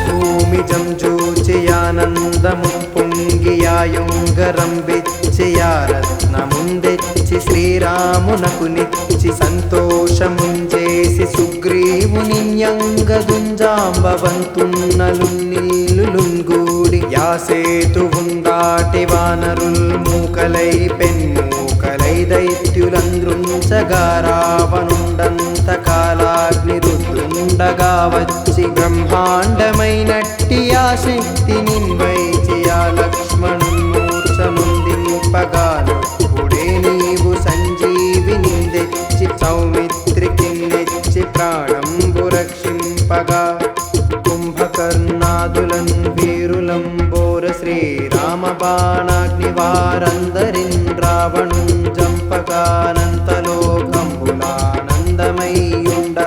భూమి జంజూచియానందము పొంగియాయుంగరం విచ్చియారత్నముందెచ్చి శ్రీరామునకు నిచ్చి సంతోషముంచేసి సుగ్రీవుని యంగదుంజాంబవంతున్నలు నిల్లులుంగూడి యాసేతువుందాటి వానరుల్ మూకలై పెన్మూకలై దైత్యులంద్రుంచగా రావణుండంత కాలాగ్ని రుద్రుండగా వచ్చి బ్రహ్మాండమైనట్టి ఆ శక్తి నిన్వైచి ఆ లక్ష్మణుమూర్ఛనుందింపగాను పుడే నీవు సంజీవిని తెచ్చి సౌమిత్రికి నెచ్చి ప్రాణంబు రక్షింపగా కుంభకర్ణాదులన్ వీరులంబోర శ్రీరామ బాణాగ్ని వారందరిన్ రావణుం జంపకానంతలోకంబులానందమయ్యుండ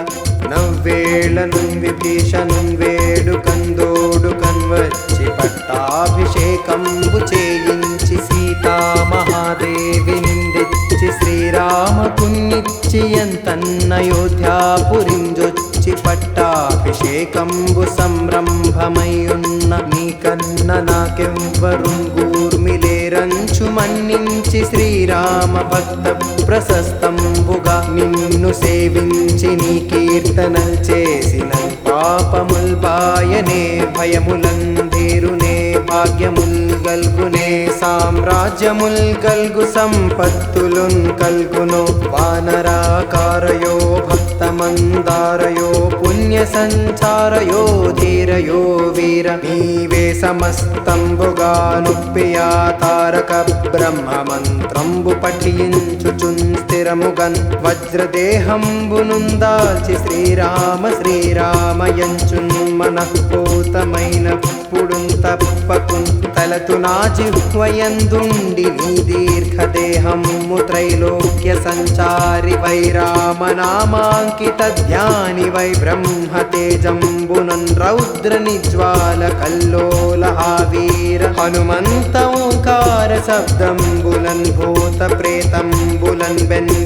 నవ్వేళను విభీషణుం వేడుకందోడుకన్ వచ్చి పట్టాభిషేకంబు చేయించి సీతామహాదేవి నిందెచ్చి శ్రీరామకున్నిచ్చి ఎంతన్నయోధ్యాపురింజొచ్చి పట్టాభిషేకంబు సంరంభమయ్యున్న నీకన్న నాకెవ్వరుంగూర్మిలేరంచు మన్నించి శ్రీరామ భక్త ప్రశస్తంబుగా నిన్ను సేవించి నీ కీర్తనల్ చేసిన పాపముల్ బాయనే భయములందేరునే భాగ్యముల్ గల్గునే సామ్రాజ్యముల్ గల్గు సంపత్తులున్ కల్గును వానరాకారయో భక్తమందారయో పుణ్య సంచారయో ధీరయో వీర నీవే సమస్తంబుగా నుప్పియా తారక బ్రహ్మ మంత్రంబు పఠించుచున్ స్థిరముగన్ వజ్రదేహంబునుందాల్చి శ్రీరామ శ్రీరామయంచున్ మనఃపూతమైన పుడున్ తప్పకున్ తలతు నా జిహ్వయందుండి నీ దీర్ఘదేహము త్రైలోక్య సంచారి వై రామనామాంకిత ధ్యాని వై బ్రహ్మతేజంబునన్ రౌద్ర నిజ్వాల కల్లోల వీర హనుమంత ఓంకార శబ్దంబులన్ భూత ప్రేతంబులన్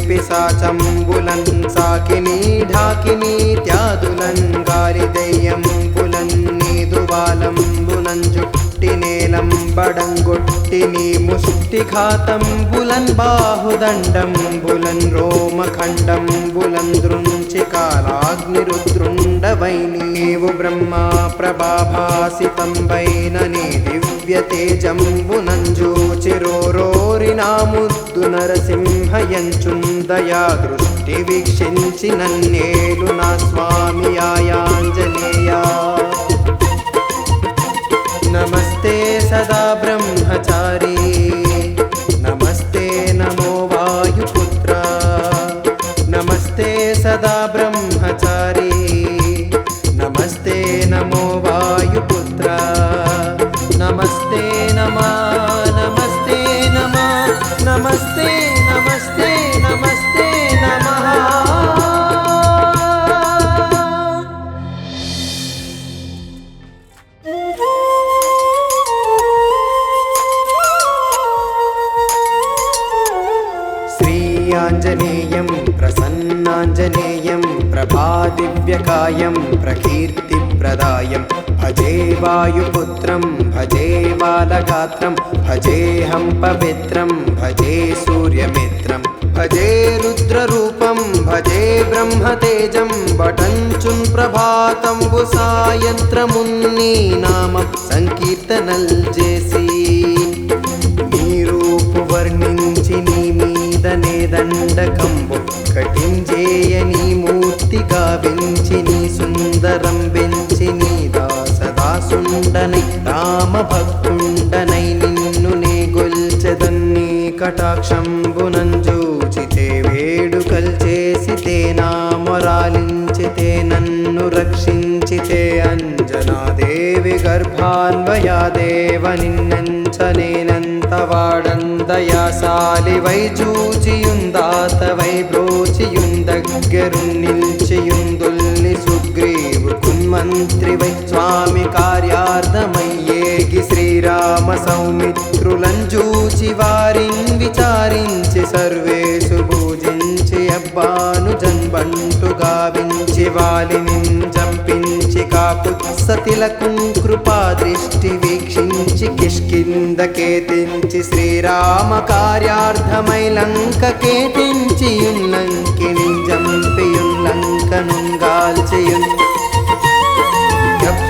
పిశాచంబులన్ సాకిని ఢాకిని త్యాదులన్ గాలి దయ్యంబులన్ నీదుబాలంబులన్ జుట్టి నేలంబడంగొట్టి నీ ముష్టిఘాతంబులన్ బాహుదండంబులన్ రోమఖండంబులన్ దృంచి కాలాగ్నిరుద్రుండవై నీవు బ్రహ్మా ప్రభాభాసితంబైన నీ దివ్య తేజంబునంజూచిరోరోరి నా ముద్దు నరసింహయంచున్ దయా దృష్టి వీక్షించి నన్నేలు నా స్వామి ఆయాంజనేయా నమస్తే సదా బ్రహ్మచారి నమస్తే నమో వాయుపుత్ర నమస్తే సదా బ్రహ్మచారి నమస్తే నమో వాయుపుత్ర నమస్తే నమా నమస్తే నమా నమస్తే నమస్తే నమస్తే आञ्जनेयं प्रसन्नाञ्जनेयं प्रभादिव्यकायं प्रकीर्तिप्रदायं भजे वायुपुत्रं भजे बालगात्रं भजेऽहं पवित्रं भजे सूर्यमित्रं भजे रुद्ररूपं भजे ब्रह्मतेजं वटञ्चुन् ప్రభాతంబు సాయంత్రమున్ని నామం సంకీర్తనల్ చేసి నీ రూపు వర్ణించి నీ మీదనే దండకంబు కటించేయ నీ మూర్తి గావించి నీ సుందరం వెంచి నీ దాసదాసుండనై రామ భక్తుండనై నిన్ను నే గొల్చెదన్ని కటాక్షంబునంజూచితే వేడుకల్ చేసితే నా మొరాలించితే నన్ను రక్షించితే అంజనాదేవి గర్భాన్వయాదేవ నిన్నెంచనేనంత వాడందయాసాలి వై చూచియుందాత వై బ్రోచియుందగ్గరున్ నిల్చియుందుల్లి సుగ్రీవు కున్మంత్రి వై స్వామి కార్యార్థమయ్యేగి శ్రీరామ సౌమిత్రులంజూచి వారిన్ విచారించి సర్వేషు పూజించి అబ్బాను జన్బంటు గావించి వాలిని జంపించి కాపుత్సతిలకుం కృపా దృష్టి వీక్షించి కిష్కిందకేతించి శ్రీరామ కార్యార్థమై లంకకేతించియున్ లంకిని జంపియున్ లంకనుంగాల్చియున్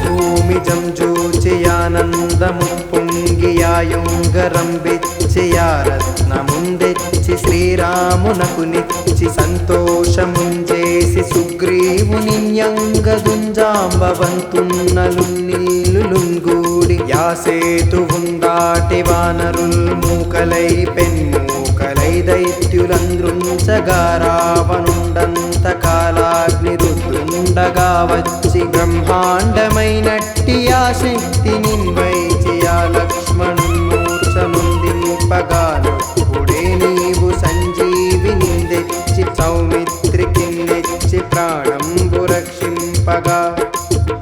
భూమి జంజూచియానందము పొంగియాయుంగరం బిచ్చియా రత్నముందెచ్చి శ్రీరామునకు నిచ్చి సంతోషముంజేసి సుగ్రీవుని యంగదుంజాంబవంతున్నలు నీలులుంగూడి యాసేతువుందాటి వానరుల్ మూకలై పెన్మూకలై దైత్యులంద్రుంచగా రావణుండంత కాలాగ్ని రుద్రుండగా వచ్చి బ్రహ్మాండమైనట్టి ఆ శక్తి నిన్వైచి ఆ లక్ష్మణుమూర్ఛనుందింపగానొప్పుడే నీవు సంజీవిని తెచ్చి సౌమిత్రికి నెచ్చి ప్రాణంబు రక్షింపగా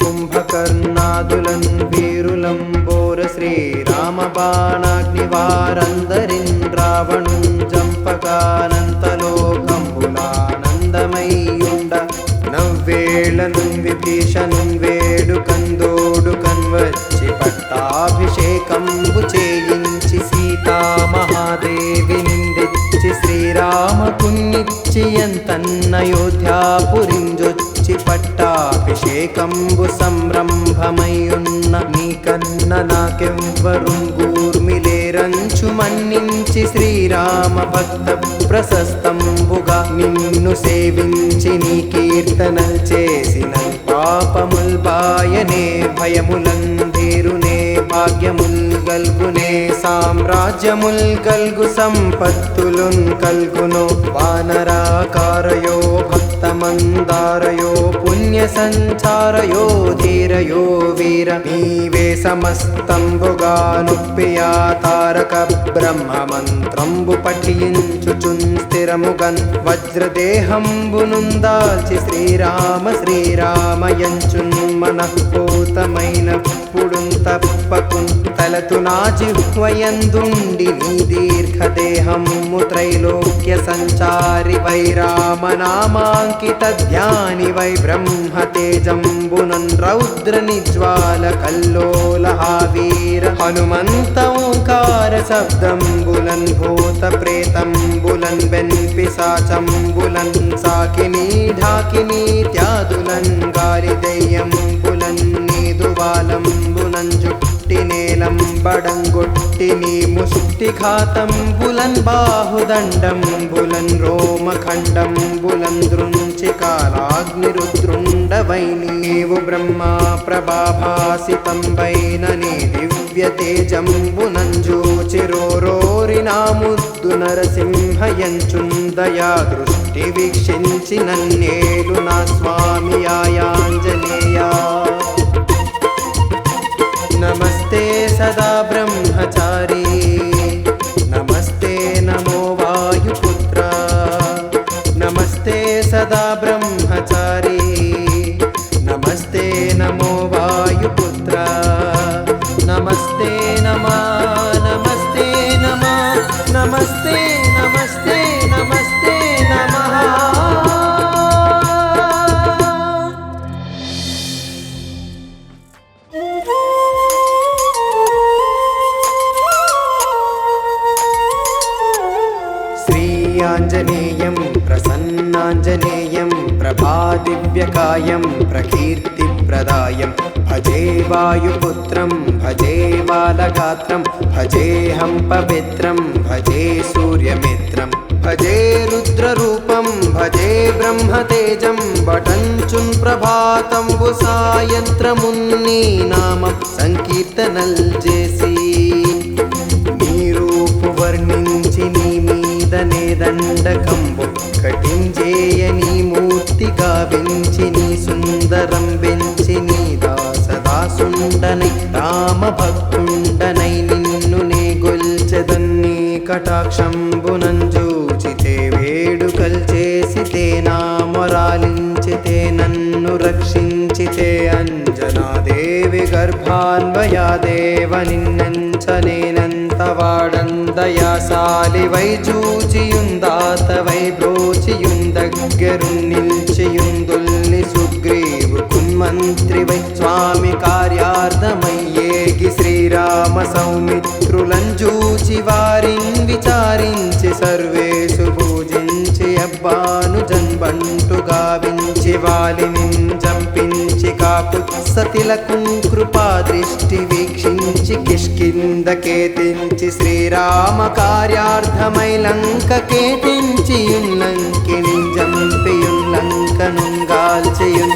కుంభకర్ణాదులన్ వీరులంబోర శ్రీరామ బాణాగ్ని వారందరిన్ రావణుం జంపగానంతలోకంబులానందమయ్యుండ నవ్వేళను విభీషణుం వేడుకందోడుకన్ వచ్చి పట్టాభిషేకంబు చేయించి సీతామహాదేవి నిందెచ్చి శ్రీరామకున్నిచ్చి ఎంతన్నయోధ్యాపురింజొచ్చి పట్టాభిషేకంబు సంరంభమయ్యున్న నీకన్న నాకెవ్వరుంగూర్మిలేరంచు మన్నించి శ్రీరామ భక్త ప్రశస్తంబుగా నిన్ను సేవించి నీ కీర్తనల్ చేసిన పాపముల్ బాయనే భయములంధీరునే భాగ్యముల్ గల్గునే సామ్రాజ్యముల్ గల్గు సంపత్తులున్ కల్గును వానరాకారయో భక్తమందారయో పుణ్య సంచారయో ధీరయో వీర నీవే సమస్తంబుగా నుప్పియా తారక బ్రహ్మ మంత్రంబు పఠించుచున్ స్థిరముగన్ వజ్రదేహంబునుందాల్చి శ్రీరామ శ్రీరామయంచున్ మనఃపూతమైన పుడున్ తప్పకున్ తలతు నా జిహ్వయందుండి నీ దీర్ఘదేహము త్రైలోక్య సంచారి వై రామనామాంకిత ధ్యాని వై బ్రహ్మతేజంబునన్ రౌద్ర నిజ్వాల కల్లోల వీర హనుమంత ఓంకార శబ్దంబులన్ భూత ప్రేతంబులన్ వెన్పిశాచంబులన్ సాకిని ఢాకిని త్యాదులన్ గాలి దయ్యంబులన్ నీదువాలంబులన్ జుట్టి నేలంబడంగొట్టి నీ ముష్టిఘాతంబులన్ బాహుదండంబులన్ రోమఖండంబులన్ దృంచి కాలాగ్నిరుద్రుండవై నీవు బ్రహ్మా ప్రభాభాసితంబైన నీ దివ్య తేజంబునంజూచిరోరోరి నా ముద్దు నరసింహయంచున్ దయా దృష్టి వీక్షించి నన్నేలు నా స్వామి ఆయాంజనేయా నమస్తే సదా బ్రహ్మచారి నమస్తే నమో వాయుపుత్ర నమస్తే సదా బ్రహ్మచారి నమస్తే నమో వాయుపుత్ర నమస్తే నమః నమస్తే నమః నమస్తే నమస్తే నమస్తే वीराञ्जनेयं प्रसन्नाञ्जनेयं प्रभादिव्यकायं प्रकीर्तिप्रदायं भजे वायुपुत्रं भजे बालगात्रं भजेऽहं पवित्रं भजे सूर्यमित्रं भजे रुद्ररूपं भजे ब्रह्मतेजं वटञ्चुन् ప్రభాతంబు సాయంత్రమున్ని నామం సంకీర్తనల్ చేసి నీ రూపు వర్ణించి నీ మీదనే దండకంబు కటించేయ నీ మూర్తి గావించి నీ సుందరం వెంచి నీ దాసదాసుండనై రామ భక్తుండనై నిన్ను నే గొల్చెదన్ని కటాక్షంబునంజూచితే వేడుకల్ చేసితే నా మొరాలించితే నన్ను రక్షించితే అంజనాదేవి గర్భాన్వయాదేవ నిన్నెంచనేనంత వాడందయాసాలివై చూచియుందాతవై బ్రోచియుందగ్గరున్ నిల్చియుందుల్ని సుగ్రీవు కున్మంత్రివై స్వామి కార్యార్థమయ్యేగి శ్రీరామ సౌమిత్రులంజూచి వారిన్ విచారించి సర్వేషు పూజించి అబ్బాను జన్బంటు గావించి వాలిని జంపించి కాకుత్సతిలకుం కృపా దృష్టి వీక్షించి కిష్కిందకేతించి శ్రీరామ కార్యార్థమై లంకకేతించియున్ లంకిని జంపియున్ లంకనుంగాల్చియున్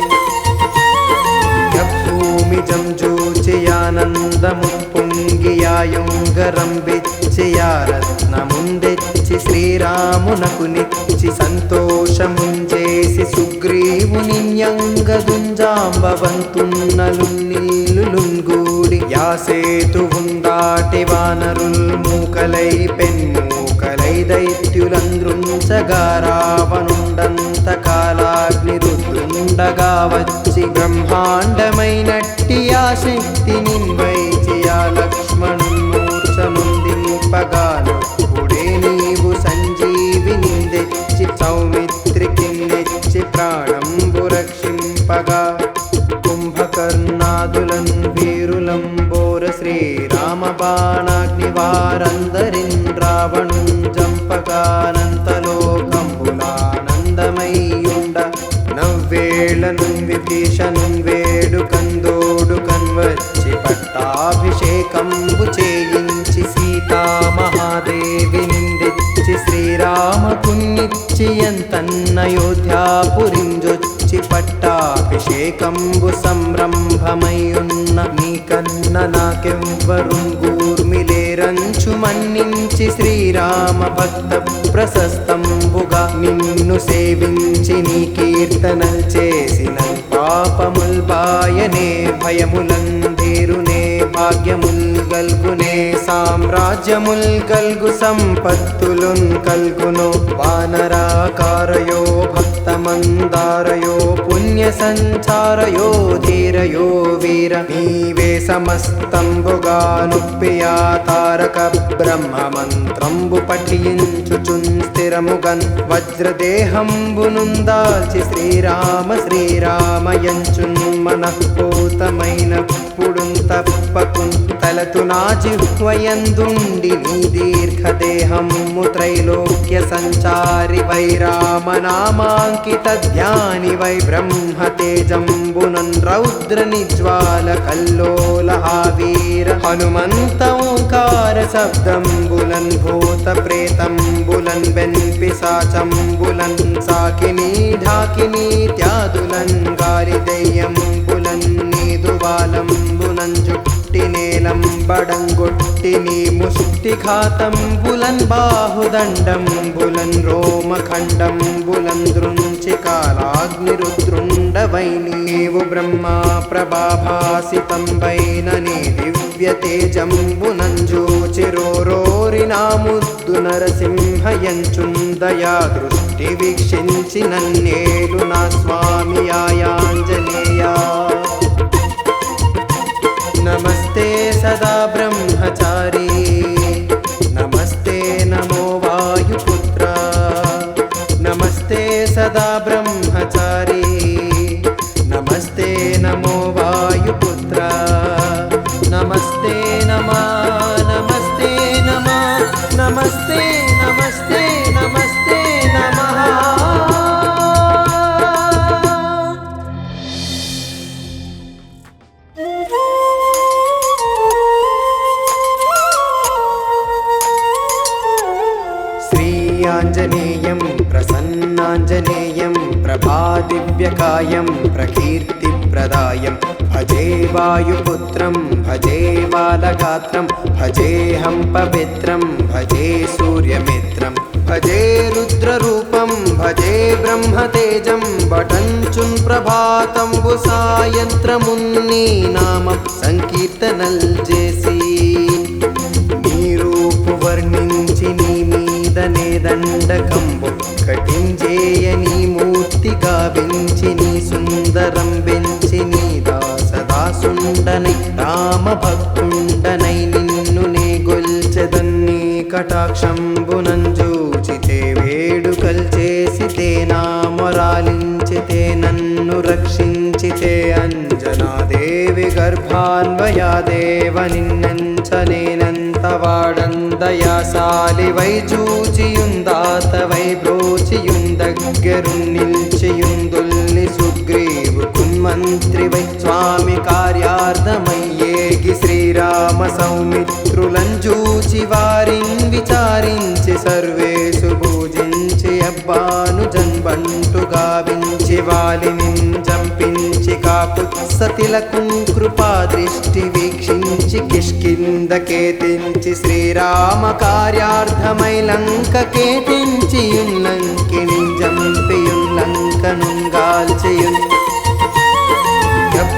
భూమి జంజూచియానందము పొంగియాయుంగరం బిచ్చియా రత్నముందెచ్చి శ్రీరామునకు నిచ్చి సంతోషముంచేసి సుగ్రీవుని యంగదుంజాంబవంతున్నలు నిల్లులుంగూడి యాసేతువుందాటి వానరుల్ మూకలై పెన్మూకలై దైత్యులంద్రుంచగా రావణుండంత కాలాగ్ని రుద్రుండగా వచ్చి బ్రహ్మాండమైనట్టి ఆ శక్తి నిన్వైచి ఆ లక్ష్మణుమూర్ఛనుందింపగాను పుడే నీవు సంజీవిని తెచ్చి సౌమిత్రికి నెచ్చి ప్రాణంబు రక్షింపగా కుంభకర్ణాదులన్ వీరులంబోర శ్రీరామ బాణాగ్ని వారందరిన్ రావణుం జంపగానంతలోకంబులానందమయ్యుండ నవ్వేళను విభీషణుం వేడుకందోడుకన్ వచ్చి పట్టాభిషేకంబు చేయించి సీతామహాదేవి నిందెచ్చి శ్రీరామకున్నిచ్చి ఎంతన్నయోధ్యాపురింజొచ్చి పట్టాభిషేకంబు సంరంభమయ్యున్న నీకన్న నాకెవ్వరుంగూర్మిలేరంచు మన్నించి శ్రీరామ భక్త ప్రశస్తంబుగా నిన్ను సేవించి నీ కీర్తనల్ చేసిన పాపముల్ బాయనే భయములందేరునే భాగ్యముల్ గల్గునే సామ్రాజ్యముల్ గల్గు సంపత్తులున్ కల్గును వానరాకారయో భక్తమందారయో పుణ్య సంచారయో ధీరయో వీర నీవే సమస్తంబుగా నుప్పియా తారక బ్రహ్మ మంత్రంబు పఠించుచున్ స్థిరముగన్ వజ్రదేహంబునుందాల్చి శ్రీరామ శ్రీరామయంచున్ మనఃపూతమైన పుడున్ తప్పకున్ తలతు నా జిహ్వయందుండి నీ దీర్ఘదేహము త్రైలోక్య సంచారి వై రామనామాంకిత ధ్యాని వై బ్రహ్మతేజంబునన్ రౌద్ర నిజ్వాల కల్లోల వీర హనుమంత ఓంకార శబ్దంబులన్ భూత ప్రేతంబులన్ వెన్పిశాచంబులన్ సాకిని ఢాకిని త్యాదులన్ గాలి దయ్యంబులన్ నీదువాలంబులన్ జుట్టి నేలంబడంగొట్టి నీ ముష్టిఘాతంబులన్ బాహుదండంబులన్ రోమఖండంబులన్ దృంచి కాలాగ్నిరుద్రుండవై నీవు బ్రహ్మా ప్రభాభాసితంబైన నీ దివ్య తేజంబునంజూచిరోరోరి నా ముద్దు నరసింహయంచున్ దయా దృష్టి వీక్షించి నన్నేలు నా స్వామి ఆయాంజనేయా నమస్తే సదా బ్రహ్మచారి నమస్తే నమో వాయుపుత్ర నమస్తే సదా బ్రహ్మచారి నమస్తే నమో వాయుపుత్ర నమస్తే నమస్తే నమస్తే నమస్తే నమస్తే आञ्जनेयं प्रसन्नाञ्जनेयं प्रभादिव्यकायं प्रकीर्तिप्रदायं भजे वायुपुत्रं भजे बालगात्रं भजेऽहं पवित्रं भजे सूर्यमित्रं भजे रुद्ररूपं भजे ब्रह्मतेजं बटञ्चुन् ప్రభాతంబు సాయంత్రమున్ని నామం సంకీర్తనల్ చేసి నీ రూపు వర్ణించి నీ మీదనే దండకంబు కటించేయ నీ మూర్తి గావించి నీ సుందరం బెంచి నీ దాసదాసుండనై రామ భక్తుండనై నిన్ను నే గొల్చెదన్ని కటాక్షంబునంజూచితే వేడుకల్ చేసితే నా మొరాలించితే నన్ను రక్షించితే అంజనాదేవి గర్భాన్వయాదేవ నిన్నెంచనేనంత వాడందయాసాలి వై చూచియుందాత వై బ్రోచియుందగ్గరున్ నిల్చియుందుల్ని సుగ్రీవు కున్మంత్రి వై స్వామి కార్యార్థమయ్యేగి శ్రీరామ సౌమిత్రులంజూచి వారిన్ విచారించి సర్వేసు పూజించి అబ్బాను జన్బంటు గావించి వాలిని జంపించి కాపుత్సతిలకున్ కృపా దృష్టి వీక్షించి కిష్కిందకేతించి శ్రీరామ కార్యార్థమై లంకకేతించియున్ లంకిని జంపియున్ లంకనుంగాల్చియున్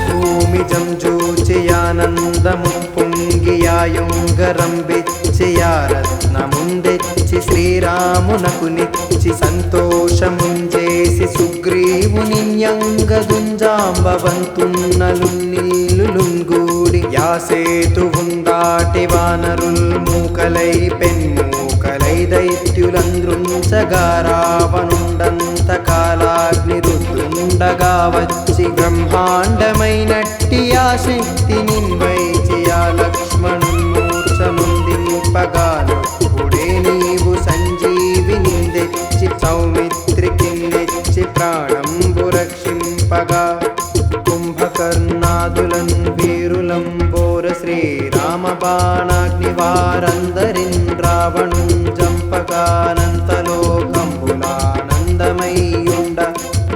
భూమి జంజూచియానందము పొంగియాయుంగరంబిచ్చియా రత్నముందెచ్చి శ్రీరామునకు నిచ్చి సంతోషముంజేసి సుగ్రీవునియంగదుంజాంబవంతున్నలు నిల్లులుంగూడి యాసేతువుందాటి వానరుల్ మూకలై పెన్మూకలై దైత్యులంద్రుంచగా రావణుండంత కాలాగ్ని రుద్రుండగా వచ్చి బ్రహ్మాండమైనట్టి ఆ శక్తి నిన్వైచి ఆ లక్ష్మణుమూర్ఛనుందింపగాను పుడే నీవు సంజీవిని తెచ్చి సౌమిత్రికి నెచ్చి ప్రాణంబు రక్షింపగా కుంభకర్ణాదులన్ వీరులంబోర శ్రీరామ బాణాగ్ని వారందరిన్ రావణున్ జంపగానంతలోకంబులానందమయ్యుండ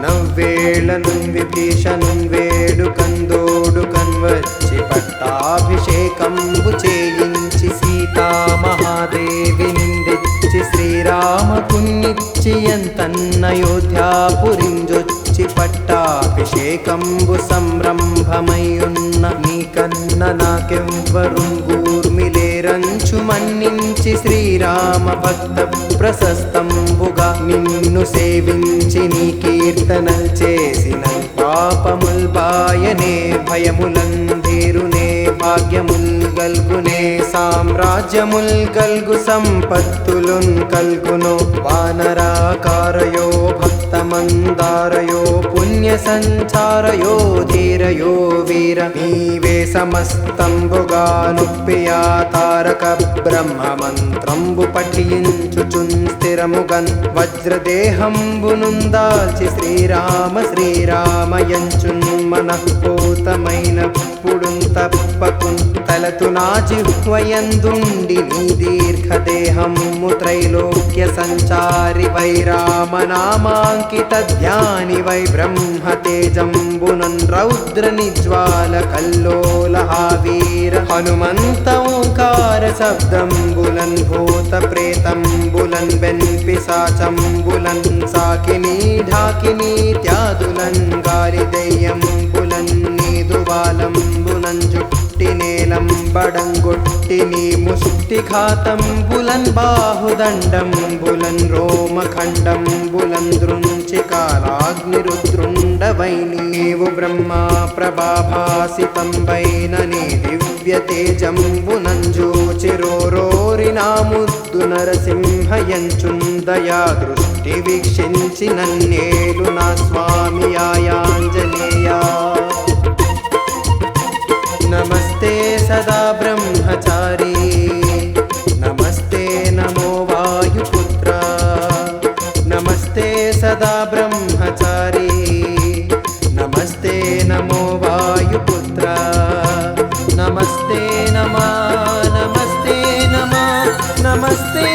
నవ్వేళనున్ విభీషణున్ వేడుకందోడుకన్ వచ్చి పట్టాభిషేకంబు చేయించి సీతామహాదేవి నిందెచ్చి శ్రీరామకున్నిచ్చి ఎంతన్నయోధ్యాపురింజొచ్చి పట్టాభిషేకంబు సంరంభమయ్యున్న నీకన్న నాకెవ్వరుంగూర్మిలేరంచు మన్నించి శ్రీరామ భక్త ప్రశస్తంబుగా నిన్ను సేవించి నీ కీర్తనల్ చేసిన పాపముల్ బాయనే భయములంధీరునే భాగ్యముల్ గల్గునే సామ్రాజ్యముల్ గల్గు సంపత్తులున్ కల్గును వానరాకారయో భక్తమందారయో పుణ్య సంచారయో ధీరయో వీర నీవే సమస్తంబుగా నుప్పియా తారక బ్రహ్మ మంత్రంబు పఠించుచున్ స్థిరముగన్ వజ్రదేహంబునుందాల్చి శ్రీరామ శ్రీరామయంచున్ మనఃపూతమైన పుడున్ తప్పకున్ తలతు నా జిహ్వయందుండి నీ దీర్ఘదేహము త్రైలోక్య సంచారి వై రామనామాంకిత ధ్యాని వై బ్రహ్మతేజంబునన్ రౌద్ర నిజ్వాల కల్లోల వీర హనుమంత ఓంకార శబ్దంబులన్ భూత ప్రేతంబులన్ వెన్పిశాచంబులన్ సాకిని ఢాకిని త్యాదులన్ గాలి దెయ్యంబులన్ నీదువాలంబులన్ జుట్టి నేలంబడంగొట్టి నీ ముష్టిఘాతంబులన్ బాహుదండంబులన్ రోమఖండంబులన్ దృంచి కాలాగ్నిరుద్రుండవై నీవు బ్రహ్మా ప్రభాభాసితంబైన నీ దివ్య తేజంబునంజూచిరోరోరి నా ముద్దు నరసింహయంచున్ దయా దృష్టి వీక్షించి నన్నేలు నా స్వామి ఆయాంజనేయా నమస్తే సదా బ్రహ్మచారి నమస్తే నమో వాయుపుత్ర నమస్తే సదా బ్రహ్మచారి నమస్తే నమో వాయుపుత్ర నమస్తే నమా నమస్తే నమా నమస్తే